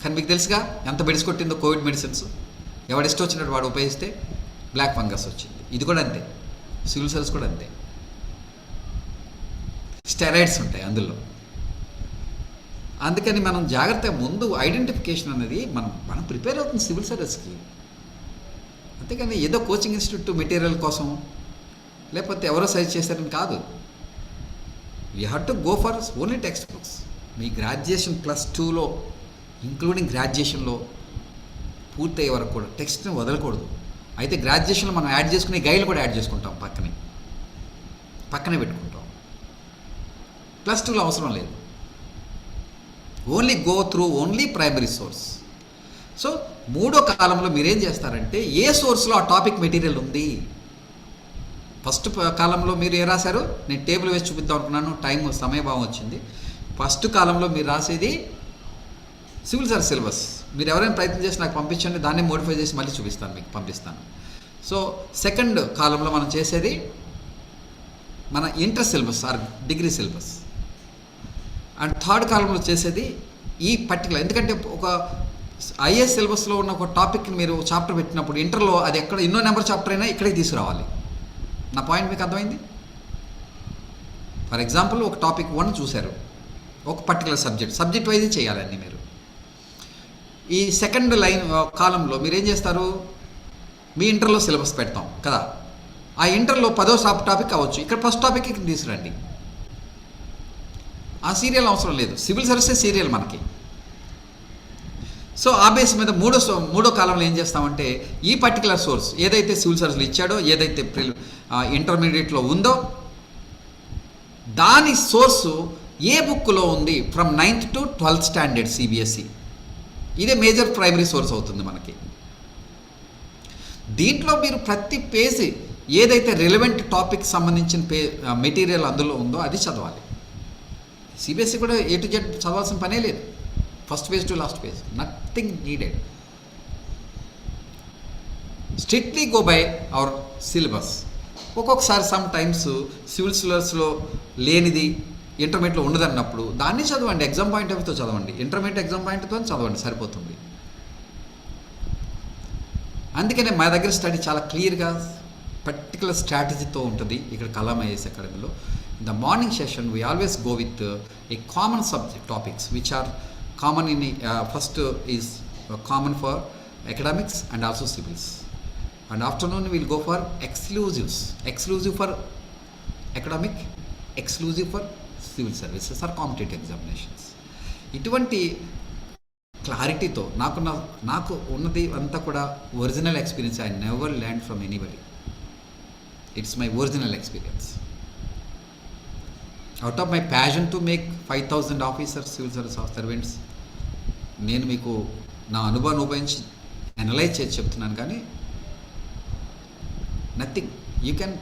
కానీ మీకు తెలుసుగా ఎంత బెడిసి కొట్టిందో కోవిడ్ మెడిసిన్స్. ఎవడిష్టం వచ్చినట్టు వాడు ఉపయోగిస్తే బ్లాక్ ఫంగస్ వచ్చింది. ఇది కూడా అంతే, సివిల్ సర్వీస్ కూడా అంతే. స్టెరాయిడ్స్ ఉంటాయి అందులో. అందుకని మనం జాగ్రత్తగా ముందు ఐడెంటిఫికేషన్ అనేది మనం ప్రిపేర్ అవుతుంది సివిల్ సర్వీస్కి. అంతేకాని ఏదో కోచింగ్ ఇన్స్టిట్యూట్ మెటీరియల్ కోసం లేకపోతే ఎవరో సజెస్ట్ చేశారని కాదు. You have to go for only text books. Me graduation +2లో ఇంక్లూడింగ్ గ్రాడ్యుయేషన్లో పూర్తయ్యే వరకు కూడా టెక్స్ట్ని వదలకూడదు. అయితే గ్రాడ్యుయేషన్లో మనం యాడ్ చేసుకునే గైడ్లు కూడా యాడ్ చేసుకుంటాం, పక్కనే పెట్టుకుంటాం. +2లో అవసరం లేదు. Only go through only primary source. So మూడో కాలంలో మీరేం చేస్తారంటే ఏ సోర్స్లో ఆ టాపిక్ మెటీరియల్ ఉంది. ఫస్ట్ కాలంలో మీరు ఏ రాశారు, నేను టేబుల్ వేసి చూపిద్దాం అనుకున్నాను, సమయభావం వచ్చింది. ఫస్ట్ కాలంలో మీరు రాసేది సివిల్ సర్వీస్ సిలబస్. మీరు ఎవరైనా ప్రయత్నం చేసి నాకు పంపించండి, దాన్ని మోడిఫై చేసి మళ్ళీ చూపిస్తాను, మీకు పంపిస్తాను. సో సెకండ్ కాలంలో మనం చేసేది మన inter syllabus are degree syllabus. And third కాలంలో చేసేది ఈ పర్టికులర్, ఎందుకంటే ఒక ఐఏఎస్ సిలబస్లో ఉన్న ఒక టాపిక్ని మీరు చాప్టర్ పెట్టినప్పుడు ఇంటర్లో అది ఎక్కడ ఎన్నో నెంబర్ చాప్టర్ అయినా ఇక్కడికి తీసుకురావాలి. నా పాయింట్ మీకు అర్థమైంది? ఫర్ ఎగ్జాంపుల్ ఒక టాపిక్ 1 చూశారు, ఒక పర్టికులర్ సబ్జెక్ట్ వైజ్ చేయాలండి మీరు. ఈ సెకండ్ కాలంలో మీరు ఏం చేస్తారు, మీ ఇంటర్లో సిలబస్ పెడతాం కదా, ఆ ఇంటర్లో 10వ టాపిక్ కావచ్చు, ఇక్కడ ఫస్ట్ టాపిక్ ఇక్కడ తీసుకురండి. ఆ సీరియల్ అవసరం లేదు, సివిల్ సర్వీసెస్ సీరియల్ మనకి. సో ఆ బేస్ మీద మూడో కాలంలో ఏం చేస్తామంటే ఈ పర్టికులర్ సోర్స్ ఏదైతే సివిల్ సర్వీస్లో ఇచ్చాడో, ఏదైతే ఇంటర్మీడియట్లో ఉందో దాని సోర్సు ఏ బుక్లో ఉంది from 9th to 12th standard CBSE. ఇదే మేజర్ ప్రైమరీ సోర్స్ అవుతుంది మనకి. దీంట్లో మీరు ప్రతి పేజీ ఏదైతే రిలవెంట్ టాపిక్ సంబంధించిన మెటీరియల్ అందులో ఉందో అది చదవాలి. సిబిఎస్ఈ కూడా A to Z చదవాల్సిన పనే లేదు, first page to last page, nothing needed. Strictly go by our syllabus. ఒక్కొక్కసారి సమ్ టైమ్స్ సివిల్ సిలబస్లో లేనిది ఇంటర్మీడియట్లో ఉండదన్నప్పుడు దాన్ని చదవండి, ఎగ్జామ్ పాయింట్ ఆఫ్తో చదవండి, ఇంటర్మీడియట్ ఎగ్జామ్ పాయింట్తో చదవండి, సరిపోతుంది. అందుకనే మా దగ్గర స్టడీ చాలా క్లియర్గా పర్టికులర్ స్ట్రాటజీతో ఉంటుంది ఇక్కడ కలాం ఐఏఎస్ అకాడమీలో. In the morning session, we always go with a common subject topics which are common in first is common for academics and also civils. And afternoon we'll go for exclusives, exclusive for academic, exclusive for civil services or competitive examinations. ఇటువంటి క్లారిటీతో నాకు ఉన్నది అంతా కూడా original experience. I never learn from anybody. It's my original experience. Out of my passion to make 5,000 officers, civil service servants, నేను మీకు నా అనుభవాన్ని ఉపయోగించి అనలైజ్ చేసి చెప్తున్నాను. కానీ నథింగ్ యూ కెన్,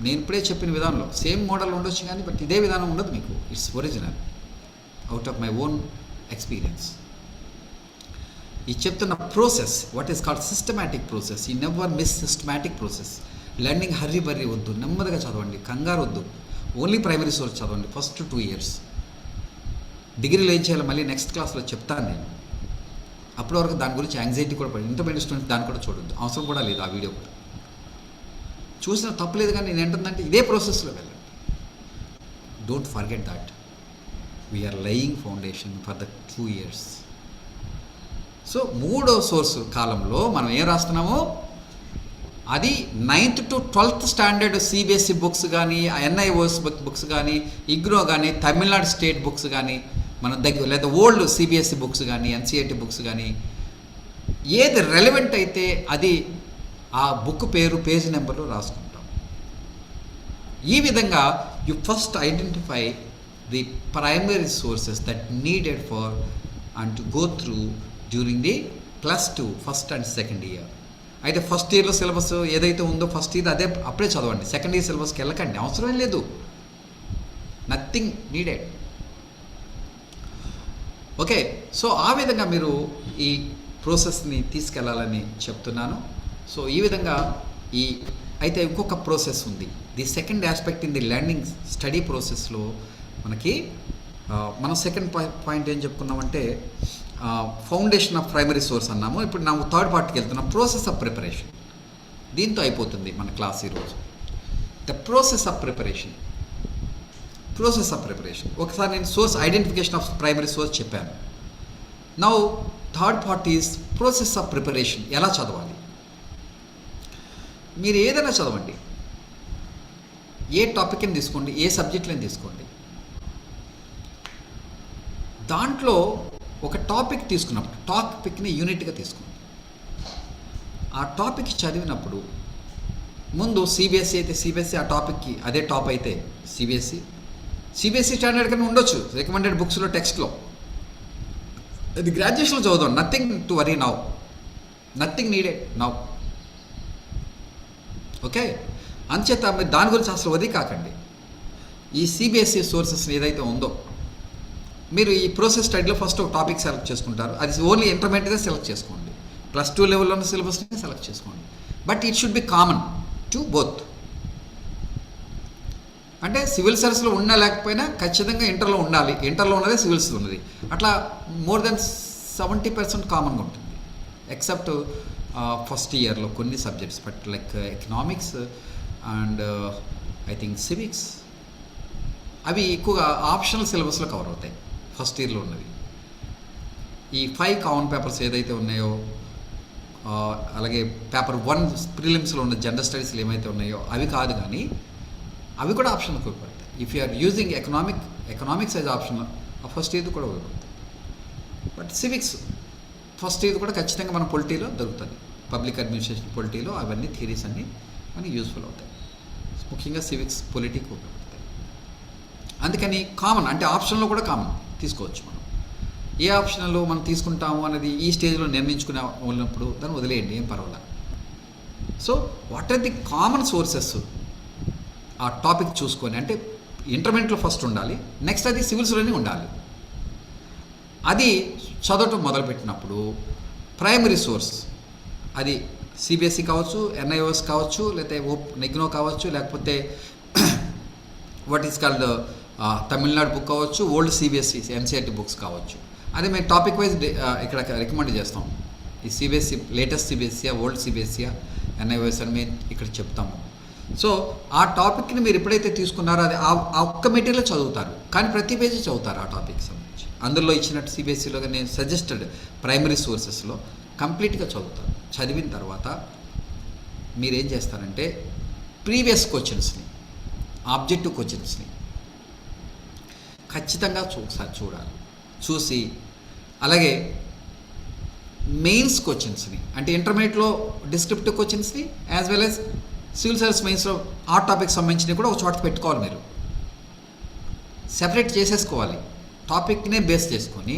నేను ఇప్పుడే చెప్పిన విధానంలో సేమ్ మోడల్ ఉండొచ్చు కానీ బట్ ఇదే విధానం ఉండదు మీకు. It's original out of my own experience. ఈ చెప్తున్న process what is called systematic process. ఈ never miss systematic process. Learning hurry burry వద్దు, నెమ్మదిగా చదవండి, కంగారు వద్దు. ఓన్లీ ప్రైమరీ సోర్స్ చదవండి ఫస్ట్ 2 years. డిగ్రీలో ఏం చేయాలో మళ్ళీ నెక్స్ట్ క్లాస్లో చెప్తాను నేను. అప్పటి వరకు దాని గురించి యాంగ్జైటీ కూడా పడి ఇంటర్మీడియట్ స్టూడెంట్స్ దాన్ని కూడా చూడొద్దు, అవసరం కూడా లేదు. ఆ వీడియో కూడా చూసిన తప్పలేదు. కానీ నేను ఏంటంటే ఇదే ప్రాసెస్లో వెళ్ళండి. Don't forget that we are laying foundation for the 2 years. So 3వ సోర్సు కాలంలో మనం ఏం రాస్తున్నామో అది 9th to 12th standard CBSE books కానీ, ఎన్ఐఓఎస్ బుక్స్ కానీ, ఇగ్నో కానీ, తమిళనాడు స్టేట్ బుక్స్ కానీ, మన దగ్గర లేదా ఓల్డ్ సిబిఎస్ఈ బుక్స్ కానీ, ఎన్సిఐటి బుక్స్ కానీ, ఏది రెలవెంట్ అయితే అది ఆ బుక్ పేరు, పేజ్ నెంబర్లో రాసుకుంటాం. ఈ విధంగా you first identify the primary sources that needed for and to go through during the +2 first and second year. అయితే ఫస్ట్ ఇయర్లో సిలబస్ ఏదైతే ఉందో ఫస్ట్ ఇయర్ అదే అప్పుడే చదవండి. సెకండ్ ఇయర్ సిలబస్కి వెళ్ళకండి, అవసరం లేదు. Nothing needed. ఓకే, సో ఆ విధంగా మీరు ఈ ప్రాసెస్ని తీసుకెళ్లాలని చెప్తున్నాను. సో ఈ విధంగా అయితే ఇంకొక ప్రాసెస్ ఉంది. The second aspect in the learning study ప్రాసెస్లో మనకి మనం సెకండ్ పాయింట్ ఏం చెప్పుకున్నామంటే ఫౌండేషన్ ఆఫ్ ప్రైమరీ సోర్స్ అన్నాము. ఇప్పుడు ನಾವು థర్డ్ పార్ట్కి వెళ్తున్నాం, ప్రాసెస్ ఆఫ్ ప్రిపరేషన్. దీంతో అయిపోతుంది మన క్లాస్ ఈరోజు. The process of preparation. ఒకసారి నేను source identification of primary source చెప్పాను. Now third part is process of preparation. ఎలా చదవాలి? మీరు ఏదైనా చదవండి, ఏ టాపిక్ని తీసుకోండి, ఏ సబ్జెక్ట్లని తీసుకోండి, దాంట్లో ఒక టాపిక్ తీసుకున్నప్పుడు టాపిక్ని యూనిట్గా తీసుకోండి. ఆ టాపిక్ చదివినప్పుడు ముందు సిబిఎస్ఈ అయితే సిబిఎస్ఈ ఆ టాపిక్కి అదే టాప్ అయితే సిబిఎస్ఈ స్టాండర్డ్ కన్నా ఉండొచ్చు రికమెండెడ్ బుక్స్లో, టెక్స్ట్లో. అది గ్రాడ్యుయేషన్లో చదువుదాం. Nothing to worry now, nothing needed now. Okay, అంచేత మీరు దాని గురించి అసలు వది కాకండి. ఈ సిబిఎస్ఈ సోర్సెస్ ఏదైతే ఉందో మీరు ఈ ప్రాసెస్ స్టడీలో ఫస్ట్ ఒక టాపిక్ సెలెక్ట్ చేసుకుంటారు. అది ఓన్లీ ఇంటర్మీడియట్గా సెలెక్ట్ చేసుకోండి, +2 లెవెల్లో ఉన్న సిలబస్ని సెలెక్ట్ చేసుకోండి. But it should be common to both. అంటే సివిల్ సర్వీస్లో ఉన్నా లేకపోయినా ఖచ్చితంగా ఇంటర్లో ఉండాలి. ఇంటర్లో ఉన్నదే సివిల్స్లో ఉన్నది. అట్లా మోర్ దెన్ 70% కామన్గా ఉంటుంది. ఎక్సెప్ట్ ఫస్ట్ ఇయర్లో కొన్ని subjects, but like economics and I think civics, అవి ఎక్కువగా ఆప్షనల్ సిలబస్లో కవర్ అవుతాయి ఫస్ట్ ఇయర్లో ఉన్నవి. ఈ 5 కామన్ పేపర్స్ ఏదైతే ఉన్నాయో, అలాగే పేపర్ 1 ప్రిలిమ్స్లో ఉన్న జనరల్ స్టడీస్లో ఏమైతే ఉన్నాయో అవి కాదు, కానీ అవి కూడా ఆప్షన్కి ఉపయోగపడతాయి. If you are using economics as option, ఆ ఫస్ట్ ఇయర్ కూడా ఉపయోగపడతాయి. బట్ సివిక్స్ ఫస్ట్ ఇయర్ కూడా ఖచ్చితంగా మన పొలిటీలో దొరుకుతుంది. పబ్లిక్ అడ్మినిస్ట్రేషన్ పొలిటీలో అవన్నీ థియరీస్ అన్నీ మనకి యూస్ఫుల్ అవుతాయి. ముఖ్యంగా సివిక్స్ పొలిటీకి ఉపయోగపడతాయి. అందుకని కామన్ అంటే ఆప్షన్లో కూడా కామన్ తీసుకోవచ్చు. మనం ఏ ఆప్షన్లో మనం తీసుకుంటాము అనేది ఈ స్టేజ్లో నిర్ణయించుకునే ఉన్నప్పుడు దాన్ని వదిలేయండి, ఏం పర్వాలేదు. So what are the common sources? ఆ టాపిక్ చూసుకొని, అంటే ఇంటర్మీడియట్లో ఫస్ట్ ఉండాలి, నెక్స్ట్ అది సివిల్స్లోనే ఉండాలి. అది చదవటం మొదలుపెట్టినప్పుడు ప్రైమరీ సోర్స్ అది సిబిఎస్ఈ కావచ్చు, ఎన్ఐఓఎస్ కావచ్చు, లేకపోతే ఇగ్నో కావచ్చు, లేకపోతే what is called Tamil Nadu book కావచ్చు, ఓల్డ్ సిబిఎస్ఈ ఎన్సిఆర్టీ బుక్స్ కావచ్చు. అదే మేము టాపిక్ వైజ్ ఇక్కడ రికమెండ్ చేస్తాం. ఈ CBSE latest CBSE, old CBSE, NIOS అని మేము ఇక్కడ చెప్తాము. సో ఆ టాపిక్ని మీరు ఎప్పుడైతే తీసుకున్నారో అది ఆ ఒక్క మెటీరియల్ చదువుతారు, కానీ ప్రతి పేజీ చదువుతారు ఆ టాపిక్ సంబంధించి. అందులో ఇచ్చినట్టు సిబిఎస్ఈలో నేను సజెస్టెడ్ ప్రైమరీ సోర్సెస్లో కంప్లీట్గా చదువుతారు. చదివిన తర్వాత మీరేం చేస్తారంటే ప్రీవియస్ క్వశ్చన్స్ని, ఆబ్జెక్టివ్ క్వశ్చన్స్ని ఖచ్చితంగా ఒకసారి చూడాలి. చూసి అలాగే మెయిన్స్ క్వశ్చన్స్ని, అంటే ఇంటర్మీడియట్లో డిస్క్రిప్టివ్ క్వశ్చన్స్ని as well as civil service మెయిన్స్లో ఆ టాపిక్ సంబంధించినవి కూడా ఒక చోట పెట్టుకోవాలి. మీరు సెపరేట్ చేసేసుకోవాలి. టాపిక్నే బేస్ చేసుకొని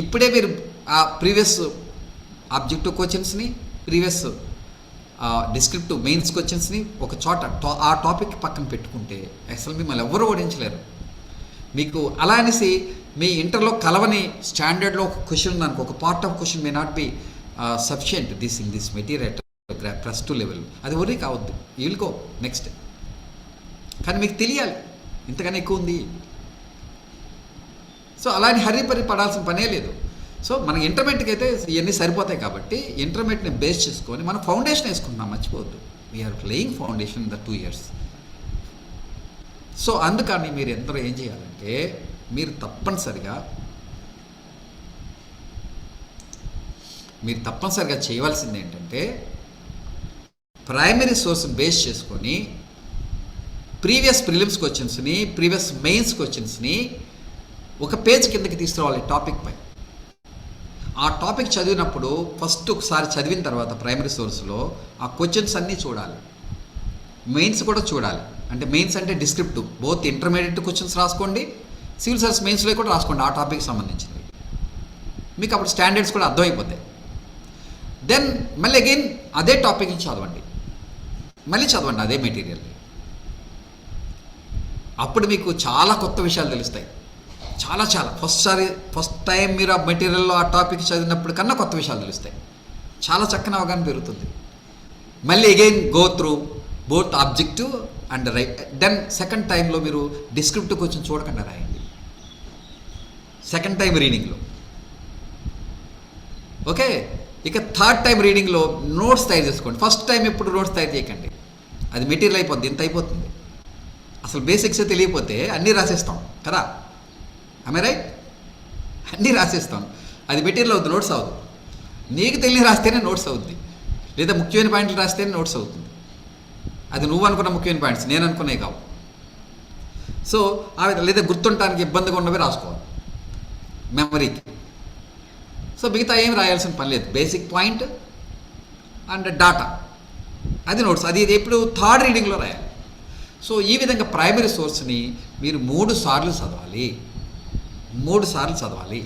ఇప్పుడే మీరు ఆ ప్రీవియస్ ఆబ్జెక్టివ్ క్వశ్చన్స్ని, ప్రీవియస్ డిస్క్రిప్టివ్ మెయిన్స్ క్వశ్చన్స్ని ఒక చోట ఆ టాపిక్ పక్కన పెట్టుకుంటే అసలు మిమ్మల్ని ఎవరు ఓడించలేరు. మీకు అలా అనేసి మీ ఇంటర్లో కలవని స్టాండర్డ్లో ఒక క్వశ్చన్ ఉందనుకో, ఒక part of question may not be sufficient in this material plus 2 level, అది ఒరీ కావద్దు, యూ విల్ గో నెక్స్ట్. కానీ మీకు తెలియాలి ఇంతకన్నా ఎక్కువ ఉంది. సో అలాని హరిపరి పడాల్సిన పనే లేదు. సో మన ఇంటర్మీడియట్కి అయితే ఇవన్నీ సరిపోతాయి కాబట్టి ఇంటర్మీడియట్ని బేస్ చేసుకొని మనం ఫౌండేషన్ వేసుకుంటున్నాం, మర్చిపోవద్దు. We are playing foundation in the 2 years. So అందుకని మీరు ఎందరో ఏం చేయాలంటే మీరు తప్పనిసరిగా చేయవలసింది ఏంటంటే ప్రైమరీ సోర్స్ని బేస్ చేసుకొని ప్రీవియస్ ప్రిలిమ్స్ క్వశ్చన్స్ని, ప్రీవియస్ మెయిన్స్ క్వశ్చన్స్ని ఒక పేజ్ కిందకి తీసుకురావాలి టాపిక్ పై. ఆ టాపిక్ చదివినప్పుడు ఫస్ట్ ఒకసారి చదివిన తర్వాత ప్రైమరీ సోర్స్లో ఆ క్వశ్చన్స్ అన్నీ చూడాలి, మెయిన్స్ కూడా చూడాలి. అంటే మెయిన్స్ అంటే డిస్క్రిప్టివ్, బోత్ ఇంటర్మీడియట్ క్వశ్చన్స్ రాసుకోండి, సివిల్ సర్వీస్ మెయిన్స్లో కూడా రాసుకోండి ఆ టాపిక్ సంబంధించినవి. మీకు అప్పుడు స్టాండర్డ్స్ కూడా అర్థమైపోతాయి. దెన్ మళ్ళీ అగైన్ అదే టాపిక్ని చదవండి, మళ్ళీ చదవండి అదే మెటీరియల్. అప్పుడు మీకు చాలా కొత్త విషయాలు తెలుస్తాయి. చాలా ఫస్ట్ టైం మీరు ఆ మెటీరియల్లో ఆ టాపిక్ చదివినప్పుడు కన్నా కొత్త విషయాలు తెలుస్తాయి. చాలా చక్కని అవగాహన పెరుగుతుంది. మళ్ళీ again go through both objective and write. Then second టైంలో మీరు డిస్క్రిప్టివ్ క్వశ్చన్ చూడకుండా రాయండి సెకండ్ టైం రీడింగ్లో. ఓకే, ఇక థర్డ్ టైం రీడింగ్లో నోట్స్ తయారు చేసుకోండి. ఫస్ట్ టైం ఎప్పుడు నోట్స్ తయారు చేయకండి, అది మెటీరియల్ అయిపోద్ది, ఇంత అయిపోతుంది. అసలు బేసిక్స్ తెలియకపోతే అన్నీ రాసేస్తాం కదా, ఆమె రైట్, అన్నీ రాసేస్తాం. అది మెటీరియల్ అవుతుంది, నోట్స్ అవుతుంది. నీకు తెలియ రాస్తేనే నోట్స్ అవుద్ది, లేదా ముఖ్యమైన పాయింట్లు రాస్తేనే నోట్స్ అవుతుంది. అది నువ్వు అనుకున్న ముఖ్యమైన పాయింట్స్, నేను అనుకునేవి కావు. సో లేదా గుర్తుండటానికి ఇబ్బందిగా ఉన్నవి రాసుకోవాలి మెమరీకి. సో మిగతా ఏం రాయాల్సిన పని లేదు. బేసిక్ పాయింట్ అండ్ డాటా, అది నోట్స్, అది ఎప్పుడు థర్డ్ రీడింగ్లో రాయాలి. సో ఈ విధంగా ప్రైమరీ సోర్స్ని మీరు 3 సార్లు చదవాలి. 3 సార్లు చదవాలి.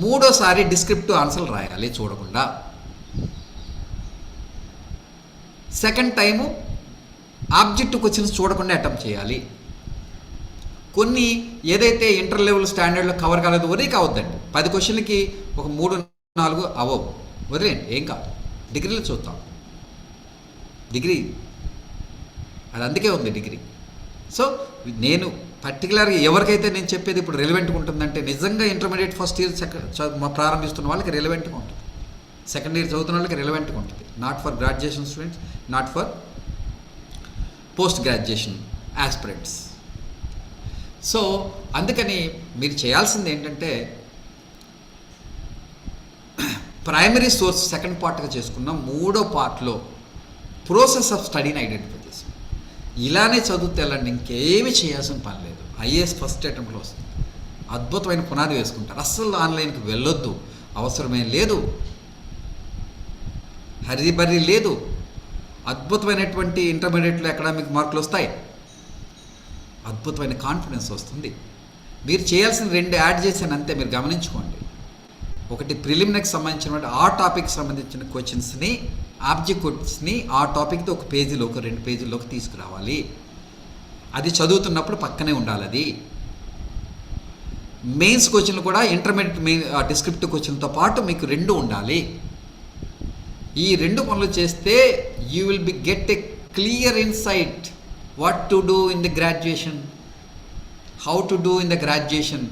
మూడోసారి డిస్క్రిప్టివ్ ఆన్సర్లు రాయాలి చూడకుండా. సెకండ్ టైము ఆబ్జెక్టివ్ క్వశ్చన్స్ చూడకుండా అటెంప్ట్ చేయాలి. కొన్ని ఏదైతే ఇంటర్ లెవెల్ స్టాండర్డ్లో కవర్ కాలేదు వరీ కావద్దండి. 10 క్వశ్చన్లకి ఒక 3-4 అవ్వవు, వదిలేండి, ఏం కాదు. డిగ్రీలో చూద్దాం, డిగ్రీ అది అందుకే ఉంది డిగ్రీ. సో నేను పర్టికులర్గా ఎవరికైతే నేను చెప్పేది ఇప్పుడు రెలవెంట్గా ఉంటుందంటే నిజంగా ఇంటర్మీడియట్ ఫస్ట్ ఇయర్ ప్రారంభిస్తున్న వాళ్ళకి రెలవెంట్గా ఉంటుంది, సెకండ్ ఇయర్ చదువుతున్న వాళ్ళకి రెలవెంట్గా ఉంటుంది. Not for graduation students, not for post graduation aspirants. So అందుకని మీరు చేయాల్సింది ఏంటంటే ప్రైమరీ సోర్స్ సెకండ్ పార్ట్గా చేసుకున్న 3వ పార్ట్లో ప్రోసెస్ ఆఫ్ స్టడీని ఐడెంటిఫై చేసాం. ఇలానే చదువుతే వెళ్ళండి, ఇంకేమీ చేయాల్సిన పని లేదు. ఐఏఎస్ ఫస్ట్ అటెంప్ట్లో వస్తుంది, అద్భుతమైన పునాది వేసుకుంటారు. అస్సలు ఆన్లైన్కి వెళ్ళొద్దు, అవసరమే లేదు, హరిబరి లేదు. అద్భుతమైనటువంటి ఇంటర్మీడియట్లో అకాడమిక్ మార్కులు వస్తాయి, అద్భుతమైన కాన్ఫిడెన్స్ వస్తుంది. మీరు చేయాల్సిన 2 యాడ్ చేశాను అంతే, మీరు గమనించుకోండి. ఒకటి ప్రిలిమినరీకి సంబంధించిన ఆ టాపిక్ సంబంధించిన క్వశ్చన్స్ని, ఆబ్జెక్ట్స్ని ఆ టాపిక్తో ఒక పేజీలో, ఒక 2 పేజీల్లోకి తీసుకురావాలి. అది చదువుతున్నప్పుడు పక్కనే ఉండాలి. అది మెయిన్స్ క్వశ్చన్లు కూడా ఇంటర్మీడియట్ డిస్క్రిప్టివ్ క్వశ్చన్తో పాటు మీకు 2 ఉండాలి. ఈ 2 పనులు చేస్తే you will be get a clear insight what to do in the graduation, how to do in the graduation.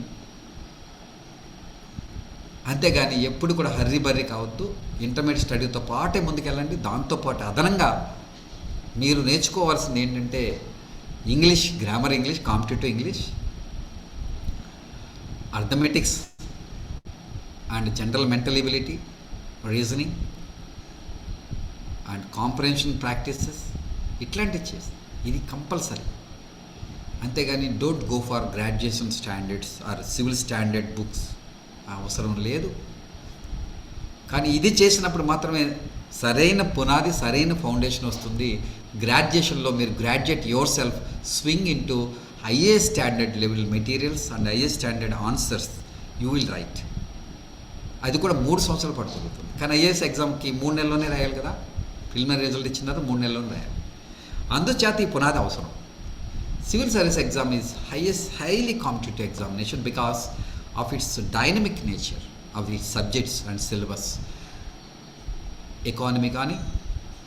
అంతేగాని ఎప్పుడు కూడా హర్రీ కావద్దు. ఇంటర్మీడియట్ స్టడీతో పాటే ముందుకెళ్ళండి. దాంతోపాటు అదనంగా మీరు నేర్చుకోవాల్సింది ఏంటంటే English, grammar English, competitive English, arithmetics, and general mental ability, reasoning and comprehension practices ఇట్లాంటివి చేసి ఇది కంపల్సరీ. అంతేగాని don't go for graduation standards or civil standard books, అవసరం లేదు. కానీ ఇది చేసినప్పుడు మాత్రమే సరైన పునాది, సరైన ఫౌండేషన్ వస్తుంది. గ్రాడ్యుయేషన్లో మీరు graduate your self, swing in to highest standard level materials and highest standard answers you will write. అది కూడా 3 సంవత్సరాలు పడుతుంది. కానీ ఐఏఎస్ ఎగ్జామ్కి 3 నెలల్లోనే రాయాలి కదా, ప్రిలిమినరీ రిజల్ట్ ఇచ్చిన తర్వాత 3 నెలల్లోనే రాయాలి. అందుచేత ఈ పునాది అవసరం. Civil service exam is highly competitive examination because of it's dynamic nature of the subjects and syllabus. Economy కానీ,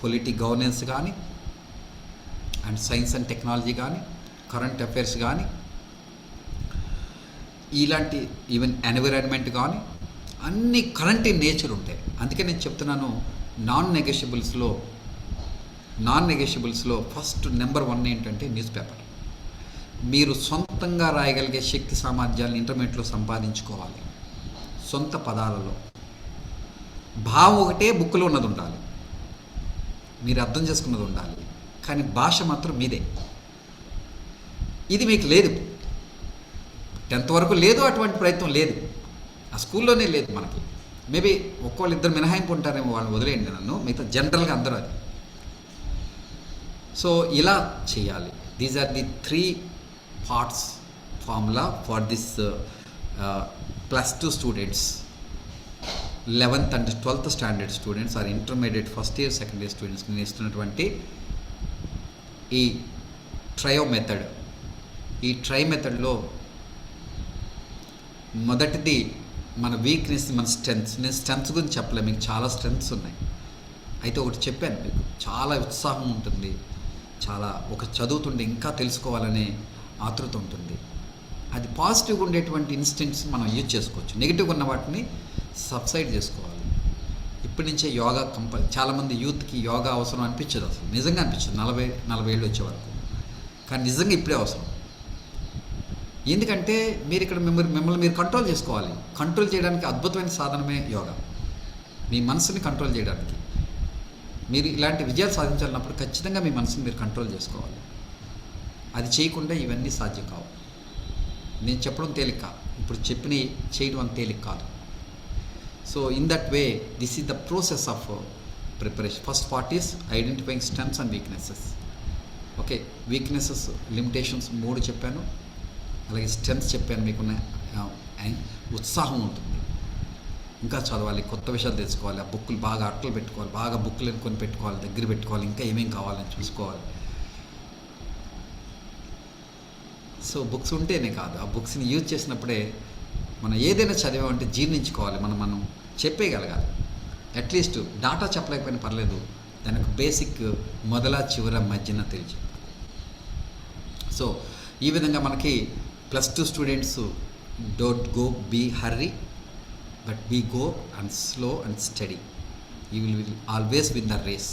పొలిటిక్ గవర్నెన్స్ కానీ, అండ్ సైన్స్ అండ్ టెక్నాలజీ కానీ, కరెంట్ అఫైర్స్ కానీ, ఇలాంటి ఈవెన్ ఎన్విరాన్మెంట్ కానీ అన్నీ కరెంట్ ఇన్ నేచర్ ఉంటాయి. అందుకే నేను చెప్తున్నాను, నాన్ నెగోషియబుల్స్లో ఫస్ట్ నెంబర్ 1 ఏంటంటే న్యూస్ పేపర్. మీరు సొంతంగా రాయగలిగే శక్తి సామర్థ్యాలను ఇంటర్మీడియట్లో సంపాదించుకోవాలి. సొంత పదాలలో భావం ఒకటే బుక్లో ఉన్నది ఉండాలి, మీరు అర్థం చేసుకున్నది ఉండాలి, కానీ భాష మాత్రం మీదే. ఇది మీకు లేదు, 10th వరకు లేదు, అటువంటి ప్రయత్నం లేదు, ఆ స్కూల్లోనే లేదు మనకి. మేబీ ఒక్కోళ్ళు 2 మినహాయింపు ఉంటారేమో, వాళ్ళని వదిలేయండి, నన్ను మిగతా జనరల్గా అందరూ అది. సో ఇలా చేయాలి. These are the 3 parts formula for this +2 students, 11th and 12th standard students or intermediate first year second year students నేను ఇస్తున్నటువంటి ఈ ట్రయో మెథడ్. ఈ ట్రై మెథడ్లో మొదటిది మన వీక్నెస్, మన స్ట్రెంగ్త్స్. నేను స్ట్రెంగ్త్స్ గురించి చెప్పలేదు, మీకు చాలా స్ట్రెంగ్త్స్ ఉన్నాయి. అయితే ఒకటి చెప్పాను, మీకు చాలా ఉత్సాహం ఉంటుంది, చాలా ఒక చదువుతుంటే ఇంకా తెలుసుకోవాలనే ఆతృత ఉంటుంది. అది పాజిటివ్గా ఉండేటువంటి ఇన్స్టెంట్స్ మనం యూజ్ చేసుకోవచ్చు, నెగిటివ్గా ఉన్న వాటిని సబ్సైడ్ చేసుకోవాలి. ఇప్పటి నుంచే యోగా చాలామంది యూత్కి యోగా అవసరం అనిపించదు, అసలు నిజంగా అనిపించదు 40 ఏళ్ళు వచ్చే వరకు. కానీ నిజంగా ఇప్పుడే అవసరం. ఎందుకంటే మీరు ఇక్కడ మిమ్మల్ని మీరు కంట్రోల్ చేసుకోవాలి. కంట్రోల్ చేయడానికి అద్భుతమైన సాధనమే యోగా. మీ మనసుని కంట్రోల్ చేయడానికి, మీరు ఇలాంటి విజయాలు సాధించాలన్నప్పుడు ఖచ్చితంగా మీ మనసుని మీరు కంట్రోల్ చేసుకోవాలి. అది చేయకుండా ఇవన్నీ సాధ్యం కావు. నేను చెప్పడం తేలిక కాదు, ఇప్పుడు చెప్పిన చేయడం అంత తేలిక కాదు. So in that way this is the process of preparation. First part is identifying strengths and weaknesses. Okay, weaknesses, limitations 3 చెప్పాను, అలాగే స్ట్రెంగ్త్స్ చెప్పాను. మీకున్న ఉత్సాహం ఉంటుంది, ఇంకా చదవాలి, కొత్త విషయాలు తెలుసుకోవాలి, ఆ బుక్కులు బాగా అట్టలు పెట్టుకోవాలి, బాగా బుక్కులు కొని పెట్టుకోవాలి, దగ్గర పెట్టుకోవాలి, ఇంకా ఏమేం కావాలని చూసుకోవాలి. సో బుక్స్ ఉంటేనే కాదు, ఆ బుక్స్ని యూజ్ చేసినప్పుడే మనం ఏదైనా చదివామంటే జీర్ణించుకోవాలి, మనం చెప్పేయగలగాలి. అట్లీస్ట్ డాటా చెప్పలేకపోయినా పర్లేదు, దానికి బేసిక్ మొదల చివర మధ్యన తెలిసి. సో ఈ విధంగా మనకి +2 students don't go be hurry, but be go and slow and study. You will always win the race.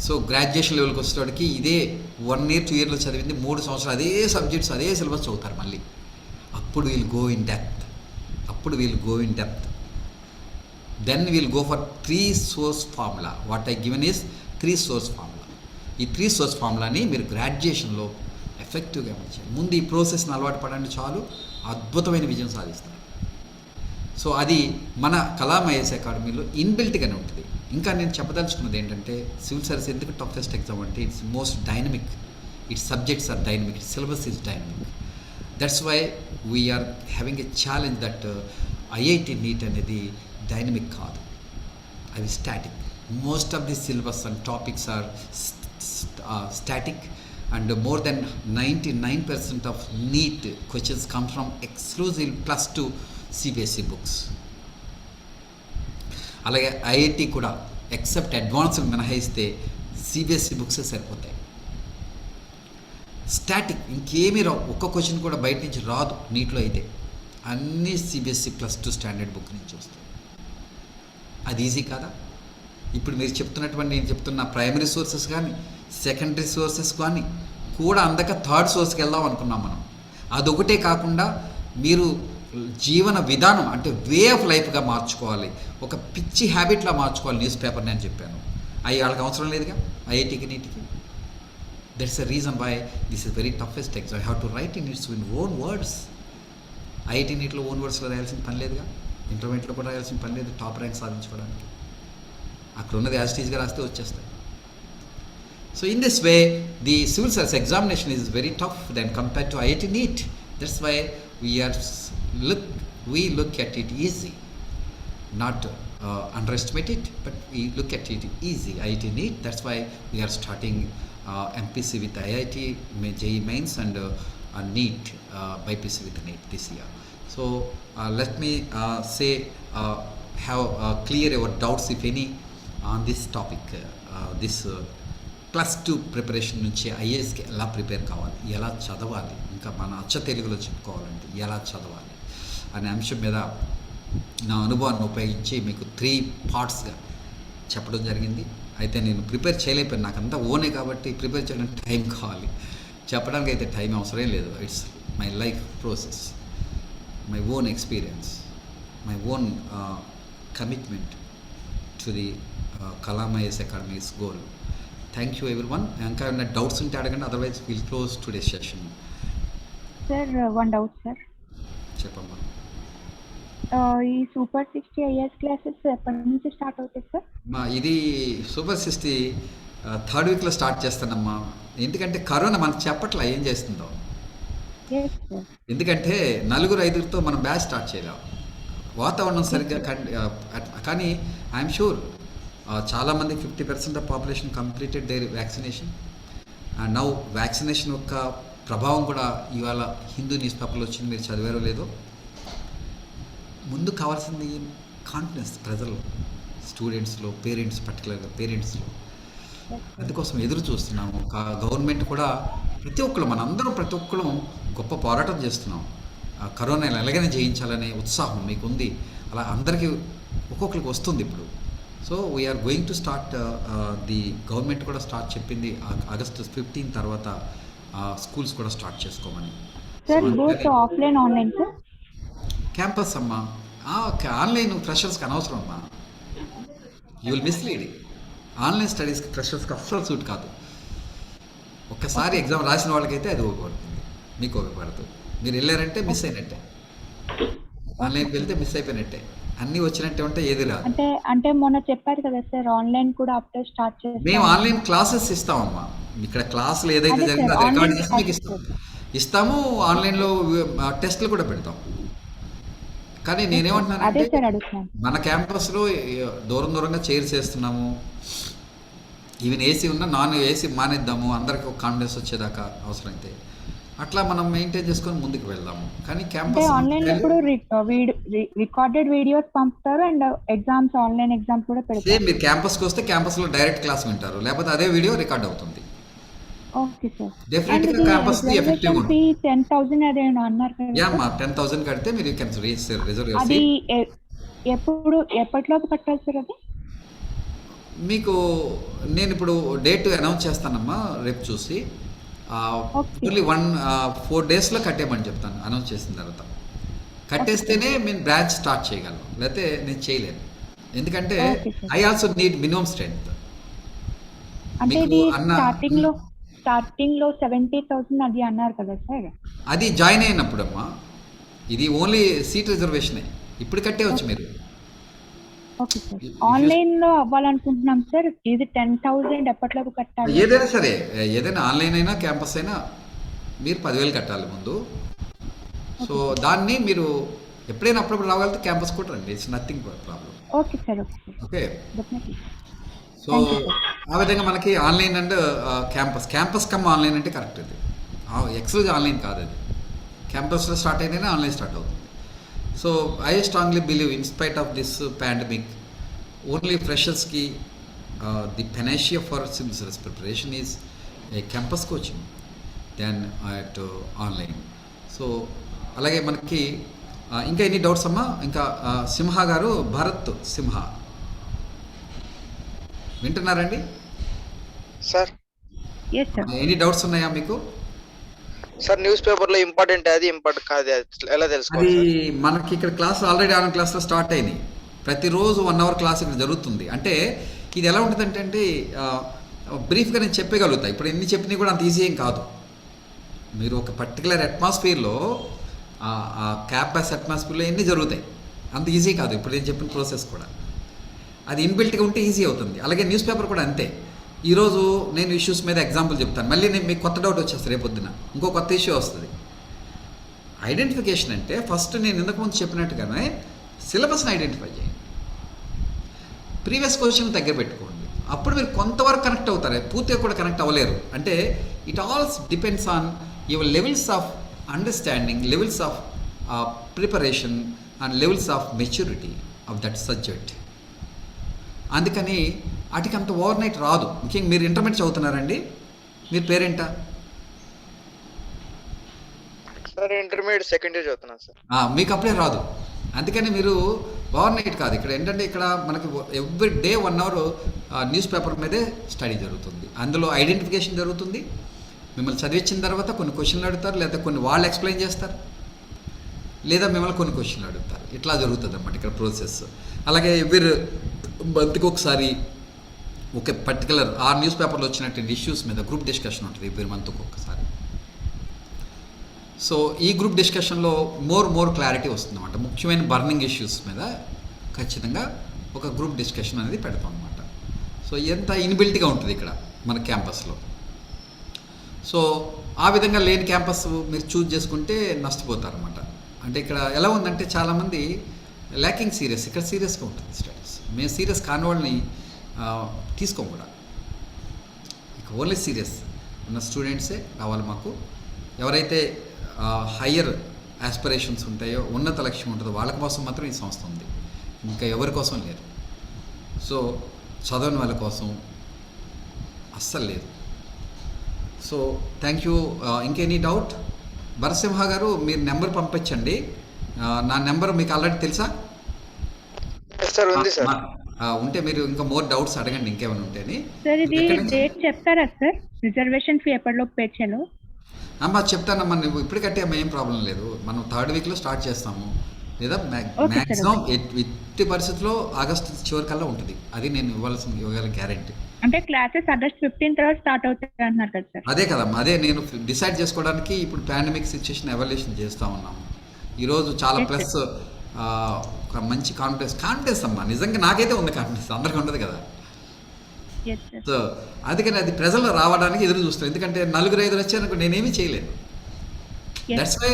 So graduation లెవెల్కి వచ్చేటోడికి ఇదే 1 year 2 yearలో చదివింది 3 సంవత్సరాలు అదే సబ్జెక్ట్స్ అదే సిలబస్ చదువుతారు మళ్ళీ. అప్పుడు we'll go in depth. Then we'll go for 3 source formula. What I given is 3 source formula. ఈ 3 source ఫార్ములాని మీరు గ్రాడ్యుయేషన్లో ఎఫెక్టివ్గా ఇచ్చారు. ముందు ఈ ప్రాసెస్ని అలవాటు పడండి, చాలు, అద్భుతమైన విజయం సాధిస్తారు. సో అది మన కలాం ఐఏఎస్ అకాడమీలో ఇన్బిల్ట్గానే ఉంటుంది. ఇంకా నేను చెప్పదలుచుకున్నది ఏంటంటే, సివిల్ సర్వీస్ ఎందుకు టఫెస్ట్ ఎగ్జామ్ అంటే it's most dynamic, it's subjects are dynamic, it's syllabus is dynamic. That's why we are having a challenge that IIT NEET అనేది డైనమిక్ కాదు, అవి static. Most of the syllabus and topics are static, and more than 99% of NEET questions come from exclusive +2 CBSE books. అలాగే IIT కూడా except advanced మినహాయిస్తే CBSE బుక్సే సరిపోతాయి. Static ఇంకేమీ రావు, ఒక్క question కూడా బయట నుంచి రాదు నీట్లో అయితే, అన్నీ సిబిఎస్ఈ +2 స్టాండర్డ్ బుక్ నుంచి వస్తాయి. అది ఈజీ కాదా? ఇప్పుడు మీరు చెప్తున్నటువంటి, నేను చెప్తున్న ప్రైమరీ సోర్సెస్ కానీ సెకండరీ సోర్సెస్ కానీ కూడా అందక థర్డ్ సోర్స్కి వెళ్దాం అనుకున్నాం మనం. అదొకటే కాకుండా మీరు జీవన విధానం అంటే వే ఆఫ్ లైఫ్గా మార్చుకోవాలి, ఒక పిచ్చి హ్యాబిట్లా మార్చుకోవాలి న్యూస్ పేపర్ని అని చెప్పాను. అవి వాళ్ళకి అవసరం లేదుగా ఐఐటికి నీటికి. That's the reason why this is very toughest exam. I have to write in it's in own words. IIT నీటిలో ఓన్ వర్డ్స్లో రాయాల్సిన పని లేదుగా, ఇంటర్మీడియట్లో కూడా రాయాల్సిన పని లేదు టాప్ ర్యాంక్ సాధించుకోవడానికి. అక్కడ ఉన్నది యాజ్ టీజ్గా రాస్తే వచ్చేస్తాయి. So in this way, the civil service examination is very tough than compared to IIT NEET. That's why we look at it easy, not underestimate it, but we look at it easy. IIT NEET. That's why we are starting MPC with IIT, JEE Mains, and NEET, BPC with NEET this year. So let me say have clear your doubts if any on this topic. This +2 preparation నుంచి ఐఏఎస్కి ఎలా prepare కావాలి, ఎలా చదవాలి, ఇంకా మన అచ్చ తెలుగులో చెప్పుకోవాలంటే ఎలా చదవాలి అనే అంశం మీద నా అనుభవాన్ని ఉపయోగించి మీకు 3 పార్ట్స్గా చెప్పడం జరిగింది. అయితే నేను ప్రిపేర్ చేయలేకపోయాను, నాకు అంతా ఓనే కాబట్టి ప్రిపేర్ చేయడానికి టైం కావాలి. చెప్పడానికి అయితే టైం అవసరం లేదు. It's my life process, my own experience, my own commitment to the Kalam IAS academies goal. Thank you everyone. ఇంకా ఏమైనా డౌట్స్ ఉంటే అడగండి, otherwise will close today session. Sir one doubt sir. చెప్పమ్మా. ఈ సూపర్ 60 ఐఏఎస్ క్లాసెస్ ఎప్పటి నుంచి start అవుతాయి sir? ఇది సూపర్ 60 థర్డ్ వీక్లో స్టార్ట్ చేస్తానమ్మా. ఎందుకంటే కరోనా మనకు చెప్పట్లా ఏం చేస్తుందో. ఎందుకంటే 4-5తో మనం బ్యాచ్ స్టార్ట్ చేయలేం, వాతావరణం సరిగ్గా. కానీ ఐఎమ్ షూర్ చాలామంది 50% of population completed there vaccination. And now vaccination యొక్క ప్రభావం కూడా ఇవాళ హిందూ న్యూస్ పేపర్లో వచ్చింది, మీరు చదివారో లేదో. ముందు కావాల్సింది కాన్ఫిడెన్స్ ప్రజల్లో, స్టూడెంట్స్లో, పేరెంట్స్, పర్టికులర్గా పేరెంట్స్లో. అందుకోసం ఎదురు చూస్తున్నాము. గవర్నమెంట్ కూడా ప్రతి ఒక్కరు, మనందరం ప్రతి ఒక్కరు గొప్ప పోరాటం చేస్తున్నాం. కరోనా ఎలాగైనా జయించాలనే ఉత్సాహం మీకుంది. అలా అందరికీ ఒక్కొక్కరికి వస్తుంది ఇప్పుడు. So we are going to start. The government కూడా స్టార్ట్ చెప్పింది ఆగస్టు 15 తర్వాత స్కూల్స్ కూడా స్టార్ట్ చేసుకోమని. Offline online sir? క్యాంపస్ అమ్మా. ఆన్లైన్ ఫ్రెషర్స్కి అనవసరం అమ్మా, యూ విల్ మిస్లీడ్. ఆన్లైన్ స్టడీస్కి ఫ్రెషర్స్కి అస్సలు సూట్ కాదు. ఒక్కసారి ఎగ్జామ్ రాసిన వాళ్ళకైతే అది ఉపయోగపడుతుంది, మీకు ఉపయోగపడుతుంది. మీరు వెళ్ళారంటే మిస్ అయినట్టే, ఆన్లైన్కి వెళ్తే మిస్ అయిపోయినట్టే. అన్నీ వచ్చినట్టే ఉంటే ఏది రాదు. అంటే మొన్న చెప్పారు కదా సార్, ఆన్లైన్ కూడా అప్డేట్ స్టార్ట్ చేస్తాం. మేము ఆన్లైన్ క్లాసెస్ ఇస్తామమ్మా. ఇక్కడ క్లాసులు ఏదైతే జరిగిందో అది రికార్డ్ చేసి మీకు ఇస్తాము. ఆన్లైన్లో టెస్ట్లు కూడా పెడతాం. కానీ నేనేమంటున్నానంటే మన క్యాంపస్లో దూరంగా చైర్స్ వేస్తున్నాము. ఈవెన్ ఏసీ ఉన్నా నాన్ ఏసీ మానేద్దాము, అందరికి ఒక కాన్ఫిడెన్స్ వచ్చేదాకా అవసరమైతే అట్లా మనం మెయింటైన్ చేసుకొని ముందుకు వెళ్దాము. కానీ క్యాంపస్ ఆన్లైన్ ఇప్పుడు రికార్డెడ్ వీడియోస్ పంపుతారు అండ్ ఎగ్జామ్స్, ఆన్లైన్ ఎగ్జామ్స్ కూడా పెడతారు. మీరు క్యాంపస్కి వస్తే క్యాంపస్లో డైరెక్ట్ క్లాస్ వింటారు, లేకపోతే అదే వీడియో రికార్డ్ అవుతుంది. Okay sir. డెఫినెట్గా క్యాంపస్ ఎఫెక్టివ్ ఉంటుంది. 10,000 అదేనా అన్నారు కదా? యా మా 10,000 కడితే మీరు కెన్ రిజర్వ్. అది ఎప్పటిలోపు కట్టాలి సార్? అది మీకు నేను ఇప్పుడు డేట్ అనౌన్స్ చేస్తానమ్మా, రేపు చూసి. ఓన్లీ 4 డేస్లో కట్టేయమని చెప్తాను అనౌన్స్ చేసిన తర్వాత. కట్టేస్తేనే మేము బ్రాంచ్ స్టార్ట్ చేయగలం, లేకపోతే నేను చేయలేను. ఎందుకంటే I also need minimum strength. Starting లో 70,000 అది అన్నారు కదా సార్? అది జాయిన్ అయినప్పుడు అమ్మా. ఇది ఓన్లీ సీట్ రిజర్వేషనే. ఇప్పుడు కట్టేవచ్చు మీరు. Okay sir. ఆన్లైన్ లో అవ్వాలనుకుంటున్నాం సార్. ఇది 10,000 ఎప్పటిలోపు కట్టాలి? ఏదైనా సరే, ఏదైనా ఆన్లైన్ అయినా క్యాంపస్ అయినా మీరు 10,000 కట్టాలి ముందు. సో దాన్ని మీరు ఎప్పుడైనా అప్పుడప్పుడు రాగలిగితే క్యాంపస్ కూడా రండి, it's nothing problem. Okay sir. Okay. So ఆ విధంగా మనకి online and campus come online అంటే కరెక్ట్. ఇది ఎక్స్క్లూజివ్ ఆన్లైన్ కాదు, అది క్యాంపస్లో స్టార్ట్ అయితేనే ఆన్లైన్ స్టార్ట్ అవుతుంది. So I strongly believe in spite of this pandemic, only ఫ్రెషర్స్కి the panacea for civil service preparation is a campus coaching then at online. So అలాగే మనకి ఇంకా ఎన్ని డౌట్స్ అమ్మా? ఇంకా సింహ గారు, భరత్ సింహ వింటున్నారండి సార్? ఎన్ని డౌట్స్ ఉన్నాయా మీకు? సార్ న్యూస్ పేపర్ లో ఇంపార్టెంట్ అది ఇంపార్టెంట్ కాదు అది ఎలా అది తెలుసుకోవాలి సార్? మనకి ఇక్కడ క్లాస్ ఆల్రెడీ ఆన్లైన్ క్లాస్లో స్టార్ట్ అయినాయి. ప్రతిరోజు 1 అవర్ క్లాస్ ఇక్కడ జరుగుతుంది. అంటే ఇది ఎలా ఉంటుందంటే అండి, బ్రీఫ్గా నేను చెప్పగలుగుతా. ఇప్పుడు ఎన్ని చెప్పినా కూడా అంత ఈజీ ఏం కాదు. మీరు ఒక పర్టికులర్ అట్మాస్ఫియర్లో, ఆ క్యాంపస్ అట్మాస్ఫియర్లో ఎన్ని జరుగుతాయి, అంత ఈజీ కాదు ఇప్పుడు నేను చెప్పిన ప్రాసెస్ కూడా. అది ఇన్బిల్ట్గా ఉంటే ఈజీ అవుతుంది. అలాగే న్యూస్ పేపర్ కూడా అంతే. ఈరోజు నేను ఇష్యూస్ మీద ఎగ్జాంపుల్ చెప్తాను, మళ్ళీ నేను మీకు కొత్త డౌట్ వచ్చేస్తుంది, రేపొద్దున ఇంకో కొత్త ఇష్యూ వస్తుంది. ఐడెంటిఫికేషన్ అంటే ఫస్ట్ నేను ఇంతకుముందు చెప్పినట్టుగానే సిలబస్ని ఐడెంటిఫై చేయండి, ప్రీవియస్ క్వశ్చన్ దగ్గర పెట్టుకోండి. అప్పుడు మీరు కొంతవరకు కనెక్ట్ అవుతారు, పూర్తిగా కూడా కనెక్ట్ అవ్వలేరు. అంటే it also depends on your levels of understanding, levels of preparation and levels of maturity of that subject. అందుకని వాటికి అంత ఓవర్ నైట్ రాదు. ముఖ్యంగా మీరు ఇంటర్మీడియట్ చదువుతున్నారండి, మీరు పేరేంటా? సార్ ఇంటర్మీడియట్ సెకండ్ ఇయర్ చదువుతున్నాను సార్. మీకు అప్పుడే రాదు. అందుకని మీరు ఓవర్ నైట్ కాదు. ఇక్కడ ఏంటంటే ఇక్కడ మనకి every day 1 hour news paper మీదే స్టడీ జరుగుతుంది. అందులో ఐడెంటిఫికేషన్ జరుగుతుంది. మిమ్మల్ని చదివించిన తర్వాత కొన్ని క్వశ్చన్లు అడుగుతారు, లేదా కొన్ని వాళ్ళు ఎక్స్ప్లెయిన్ చేస్తారు, లేదా మిమ్మల్ని కొన్ని క్వశ్చన్లు అడుగుతారు. ఇట్లా జరుగుతుంది అన్నమాట ఇక్కడ ప్రాసెస్. అలాగే ఎవ్రీ మంత్కి ఒకసారి ఒక పర్టికులర్ ఆ న్యూస్ పేపర్లో వచ్చినటువంటి ఇష్యూస్ మీద గ్రూప్ డిస్కషన్ ఉంటుంది ఎవ్రీ మంత్కి ఒకసారి. సో ఈ గ్రూప్ డిస్కషన్లో మోర్ క్లారిటీ వస్తుంది అన్నమాట. ముఖ్యమైన బర్నింగ్ ఇష్యూస్ మీద ఖచ్చితంగా ఒక గ్రూప్ డిస్కషన్ అనేది పెడతాం అన్నమాట. సో ఎంత ఇన్బిల్ట్గా ఉంటుంది ఇక్కడ మన క్యాంపస్లో. సో ఆ విధంగా లేని క్యాంపస్ మీరు చూజ్ చేసుకుంటే నష్టపోతారన్నమాట. అంటే ఇక్కడ ఎలా ఉందంటే చాలామంది ల్యాకింగ్ సీరియస్, ఇక్కడ సీరియస్గా ఉంటుంది స్టడీస్. మేము సీరియస్ కాని వాళ్ళని తీసుకోం కూడా. ఇక ఓన్లీ సీరియస్ ఉన్న స్టూడెంట్సే రావాలి మాకు. ఎవరైతే హయ్యర్ ఆస్పిరేషన్స్ ఉంటాయో, ఉన్నత లక్ష్యం ఉంటుందో వాళ్ళ కోసం మాత్రం ఈ సంస్థ ఉంది, ఇంకా ఎవరి కోసం లేదు. సో చదవని వాళ్ళ కోసం అస్సలు లేదు. So thank you. ఇంకెనీ డౌట్? భరసింహ గారు మీరు నెంబర్ పంపించండి. నా నెంబర్ మీకు ఆల్రెడీ తెలుసా? సార్ ఉంది సార్. ఉంటే మీరు ఇంకా మోర్ డౌట్స్ అడగండి ఇంకేమైనా ఉంటేని. సార్ ఇది డేట్ చెప్తారా సార్? రిజర్వేషన్ ఫీ ఎప్పటిలో పే చేయను? చెప్తానమ్మా, నువ్వు ఇప్పుడు కట్టేమ్మా, ఏం ప్రాబ్లం లేదు. మనం 3rd వీక్లో స్టార్ట్ చేస్తాము, లేదా మ్యాక్సిమం ఎట్టి పరిస్థితుల్లో ఆగస్టు చివరికల్లా ఉంటుంది. అది నేను ఇవ్వగల గ్యారెంటీ. అంటే క్లాసెస్ ఆగస్ట్ 15 తర్వాత స్టార్ట్ అవుతాయి అంటున్నారు కదా సార్? అదే కదమ్మా, అదే నేను డిసైడ్ చేసుకోవడానికి ఇప్పుడు పాండమిక్ సిచ్యుయేషన్ ఎవాల్యుయేషన్ చేస్తూ ఉన్నాము. ఈరోజు చాలా ప్లస్ ఒక మంచి కాన్ఫిడెన్స్ అమ్మా. నిజంగా నాకైతే ఉంది కాన్ఫిడెన్స్, అందరికీ ఉండదు కదా. సో అందుకని అది ప్రజల్లో రావడానికి ఎదురు చూస్తాను. ఎందుకంటే 4-5 వచ్చారనుకో నేనేమీ చేయలేను. దట్స్ వై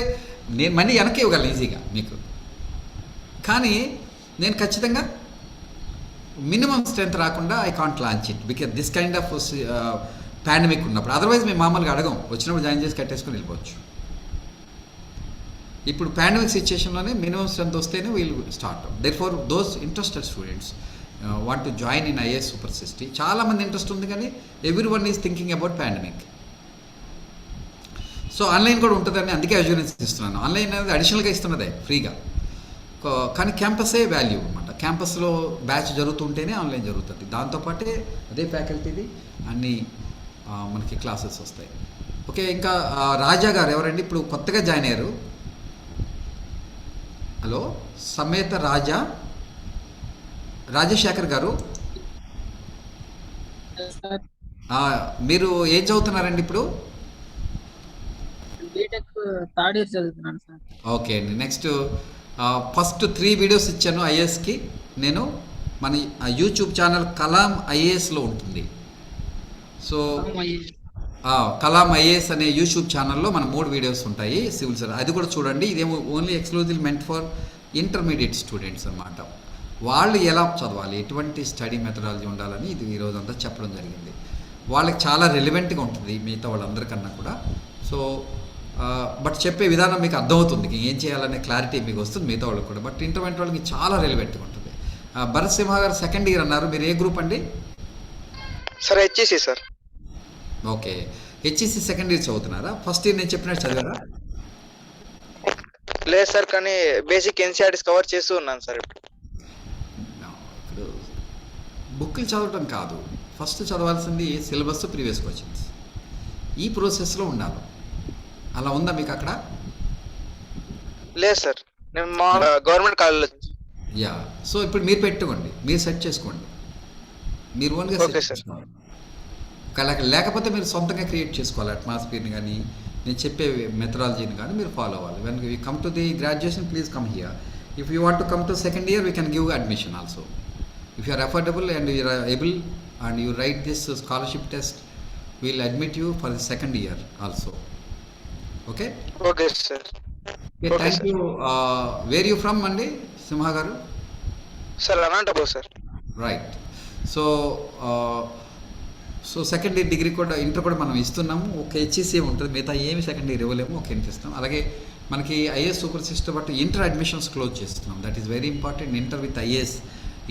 నేను మనీ వెనక్కి ఇవ్వగలను ఈజీగా మీకు. కానీ నేను ఖచ్చితంగా మినిమం స్ట్రెంత్ రాకుండా I can't launch it, because this kind of pandemic ఉన్నప్పుడు. అదర్వైజ్ మేము మామూలుగా అడగం, వచ్చినప్పుడు జాయిన్ చేసి కట్టేసుకొని వెళ్ళిపోవచ్చు. ఇప్పుడు పాండమిక్ సిచ్యుయేషన్లోనే మినిమం స్ట్రెంత్ వస్తేనే వీళ్ళు start. There for those interested students want to join in IAS super 60. చాలామంది ఇంట్రెస్ట్ ఉంది, కానీ everyone is thinking about pandemic. So online కూడా ఉంటుందని అందుకే అష్యూరెన్స్ ఇస్తున్నాను. ఆన్లైన్ అనేది అడిషనల్గా ఇస్తున్నదే ఫ్రీగా, కానీ క్యాంపసే వాల్యూ అనమాట. క్యాంపస్లో బ్యాచ్ జరుగుతుంటేనే ఆన్లైన్ జరుగుతుంది. దాంతోపాటే అదే ఫ్యాకల్టీది అన్నీ మనకి క్లాసెస్ వస్తాయి. ఓకే, ఇంకా రాజా గారు ఎవరండి ఇప్పుడు కొత్తగా జాయిన్ అయ్యారు? హలో, సమేత రాజశేఖర్ గారు, మీరు ఏం చదువుతున్నారండి ఇప్పుడు? బీటెక్ 3rd ఇయర్ చదువుతున్నాను సార్. ఓకే అండి. నెక్స్ట్ ఫస్ట్ 3 వీడియోస్ ఇచ్చాను ఐఏఎస్కి నేను. మన యూట్యూబ్ ఛానల్ కలాం ఐఏఎస్లో ఉంటుంది. సో కలాం ఐఏఎస్ అనే యూట్యూబ్ ఛానల్లో మన 3 వీడియోస్ ఉంటాయి సివిల్ సర్వీస్, అది కూడా చూడండి. ఇదేమో only exclusive meant for intermediate students అన్నమాట. వాళ్ళు ఎలా చదవాలి, ఎటువంటి స్టడీ మెథడాలజీ ఉండాలని ఇది ఈరోజు అంతా చెప్పడం జరిగింది. వాళ్ళకి చాలా రెలివెంట్గా ఉంటుంది మిగతా వాళ్ళందరికన్నా కూడా. సో బట్ చెప్పే విధానం మీకు అర్థమవుతుంది, ఏం చేయాలనే క్లారిటీ మీకు వస్తుంది మిగతా వాళ్ళకి కూడా. బట్ ఇంటర్మీడియట్ వాళ్ళకి చాలా రెలివెంట్గా ఉంటుంది. భరత్ సింహ గారు 2nd ఇయర్ అన్నారు, మీరు ఏ గ్రూప్ అండి? Sir HEC sir. Okay, HEC 2nd year చదువుతున్నారా? ఫస్ట్ ఇయర్ నేను చెప్పినట్టు చదివారా? లేదు సార్, కానీ బేసిక్ ఎన్సీఆర్టీస్ కవర్ చేస్తూ ఉన్నాను సార్. ఇప్పుడు బుక్లు చదవటం కాదు, ఫస్ట్ చదవాల్సింది సిలబస్, ప్రీవియస్ క్వశ్చన్స్. ఈ ప్రాసెస్లో ఉండాలి. అలా ఉందా మీకు అక్కడ? లేదు సార్, నేను మా గవర్నమెంట్ కాలేజ్. యా. సో ఇప్పుడు మీరు పెట్టుకోండి, మీరు సెట్ చేసుకోండి, మీరు ఓన్గా సెట్ Okay, sir. చేసుకోండి. లేకపోతే మీరు సొంతంగా క్రియేట్ చేసుకోవాలి అట్మాస్ఫియర్ని కానీ నేను చెప్పే మెథడాలజీని కానీ మీరు ఫాలో అవ్వాలి. When you come to the graduation please come here. If you want to come to second year we can give admission also. If you are affordable and you are able and you write this scholarship test we'll admit you for the second year also. Okay okay sir. Okay, thank sir. You. Where you from అండి Simha garu? Sir Anantapur sir. Right. So second year degree కూడా inter కూడా మనం ఇస్తున్నాము. ఒక HEC ఉంటుంది, మిగతా ఏమి second year ఇవ్వలేము, ఒక ఇంటర్ ఇస్తాం. అలాగే మనకి ఐఏఎస్ సూపర్ సిస్టర్ బట్టి ఇంటర్ అడ్మిషన్స్ క్లోజ్ చేస్తున్నాం. That is very important. Inter with IAS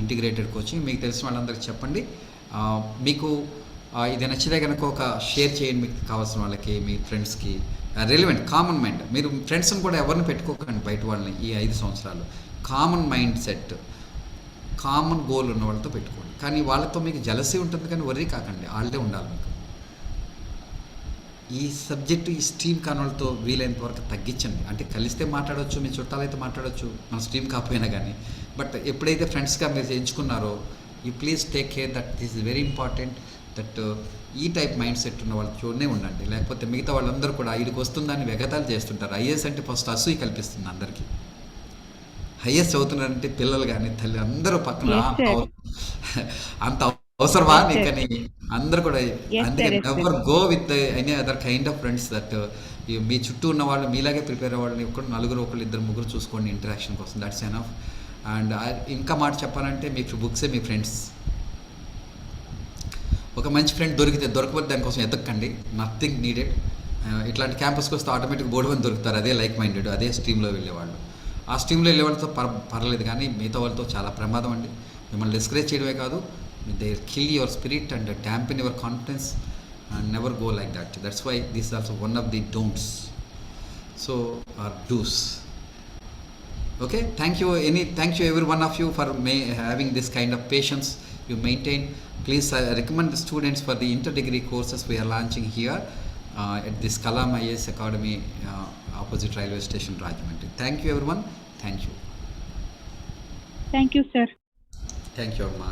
integrated coaching. మీకు తెలిసిన వాళ్ళందరికీ చెప్పండి. మీకు ఇది నచ్చితే కనుక ఒక షేర్ చేయండి మీకు కావాల్సిన వాళ్ళకి, మీ ఫ్రెండ్స్కి. రిలవెంట్ కామన్ మైండ్, మీరు ఫ్రెండ్స్ని కూడా ఎవరిని పెట్టుకోకండి బయట వాళ్ళని. ఈ 5 సంవత్సరాలు common mind set, common goal ఉన్న వాళ్ళతో పెట్టుకోండి. కానీ వాళ్ళతో మీకు జలసీ ఉంటుంది కానీ వర్రీ కాకండి, వాళ్ళే ఉండాలి మీకు. ఈ సబ్జెక్టు ఈ స్ట్రీమ్ కాని వాళ్ళతో వీలైనంత వరకు తగ్గించండి. అంటే కలిస్తే మాట్లాడవచ్చు, మీ చుట్టాలైతే మాట్లాడవచ్చు, మన స్ట్రీమ్ కాకపోయినా కానీ. బట్ ఎప్పుడైతే ఫ్రెండ్స్గా మీరు ఎంచుకున్నారో you please take care that this is very important. That ఈ టైప్ మైండ్ సెట్ ఉన్న వాళ్ళు చూడనే ఉండండి. లేకపోతే మిగతా వాళ్ళందరూ కూడా వీడికి వస్తుందని వెగతాలు చేస్తుంటారు. ఐఏఎస్ అంటే ఫస్ట్ అసూయ కల్పిస్తుంది అందరికీ. ఐఏఎస్ చదువుతున్నారంటే పిల్లలు కానీ తల్లి అందరూ పక్కన Yes, sir. అంత అవసరమా Yes, sir. నీకని అందరూ కూడా. Yes, అందుకే sir, yes, sir. Never go with any other kind of friends. That మీ చుట్టూ ఉన్న వాళ్ళు మీలాగే ప్రిపేర్ అవ్వాలని ఒకరు నలుగురు, ఒకళ్ళు, ఇద్దరు, ముగ్గురు చూసుకోండి ఇంటరాక్షన్ కోసం. That's enough. అండ్ ఇంకా మాట చెప్పాలంటే మీ బుక్సే మీ ఫ్రెండ్స్. ఒక మంచి ఫ్రెండ్ దొరకపోతే దానికోసం ఎతక్కండి. Nothing needed. ఇట్లాంటి క్యాంపస్కి వస్తే ఆటోమేటిక్ బోర్డు మంది దొరుకుతారు, అదే లైక్ మైండెడ్, అదే స్ట్రీమ్లో వెళ్ళేవాళ్ళు. ఆ స్ట్రీమ్లో వెళ్ళే వాళ్ళతో పర్లేదు, కానీ మిగతా వాళ్ళతో చాలా ప్రమాదం అండి. మిమ్మల్ని డిస్కరేజ్ చేయడమే కాదు, they kill your spirit and dampen your confidence and never go like that. That's why this is also one of the don'ts. So or do's. Okay, thank you every one of you for having this kind of patience you maintain. Please recommend the students for the inter-degree courses we are launching here at this Kalam IAS Academy opposite railway station, Rajahmundry. Thank you everyone. Thank you. Thank you, sir. Thank you, Amma.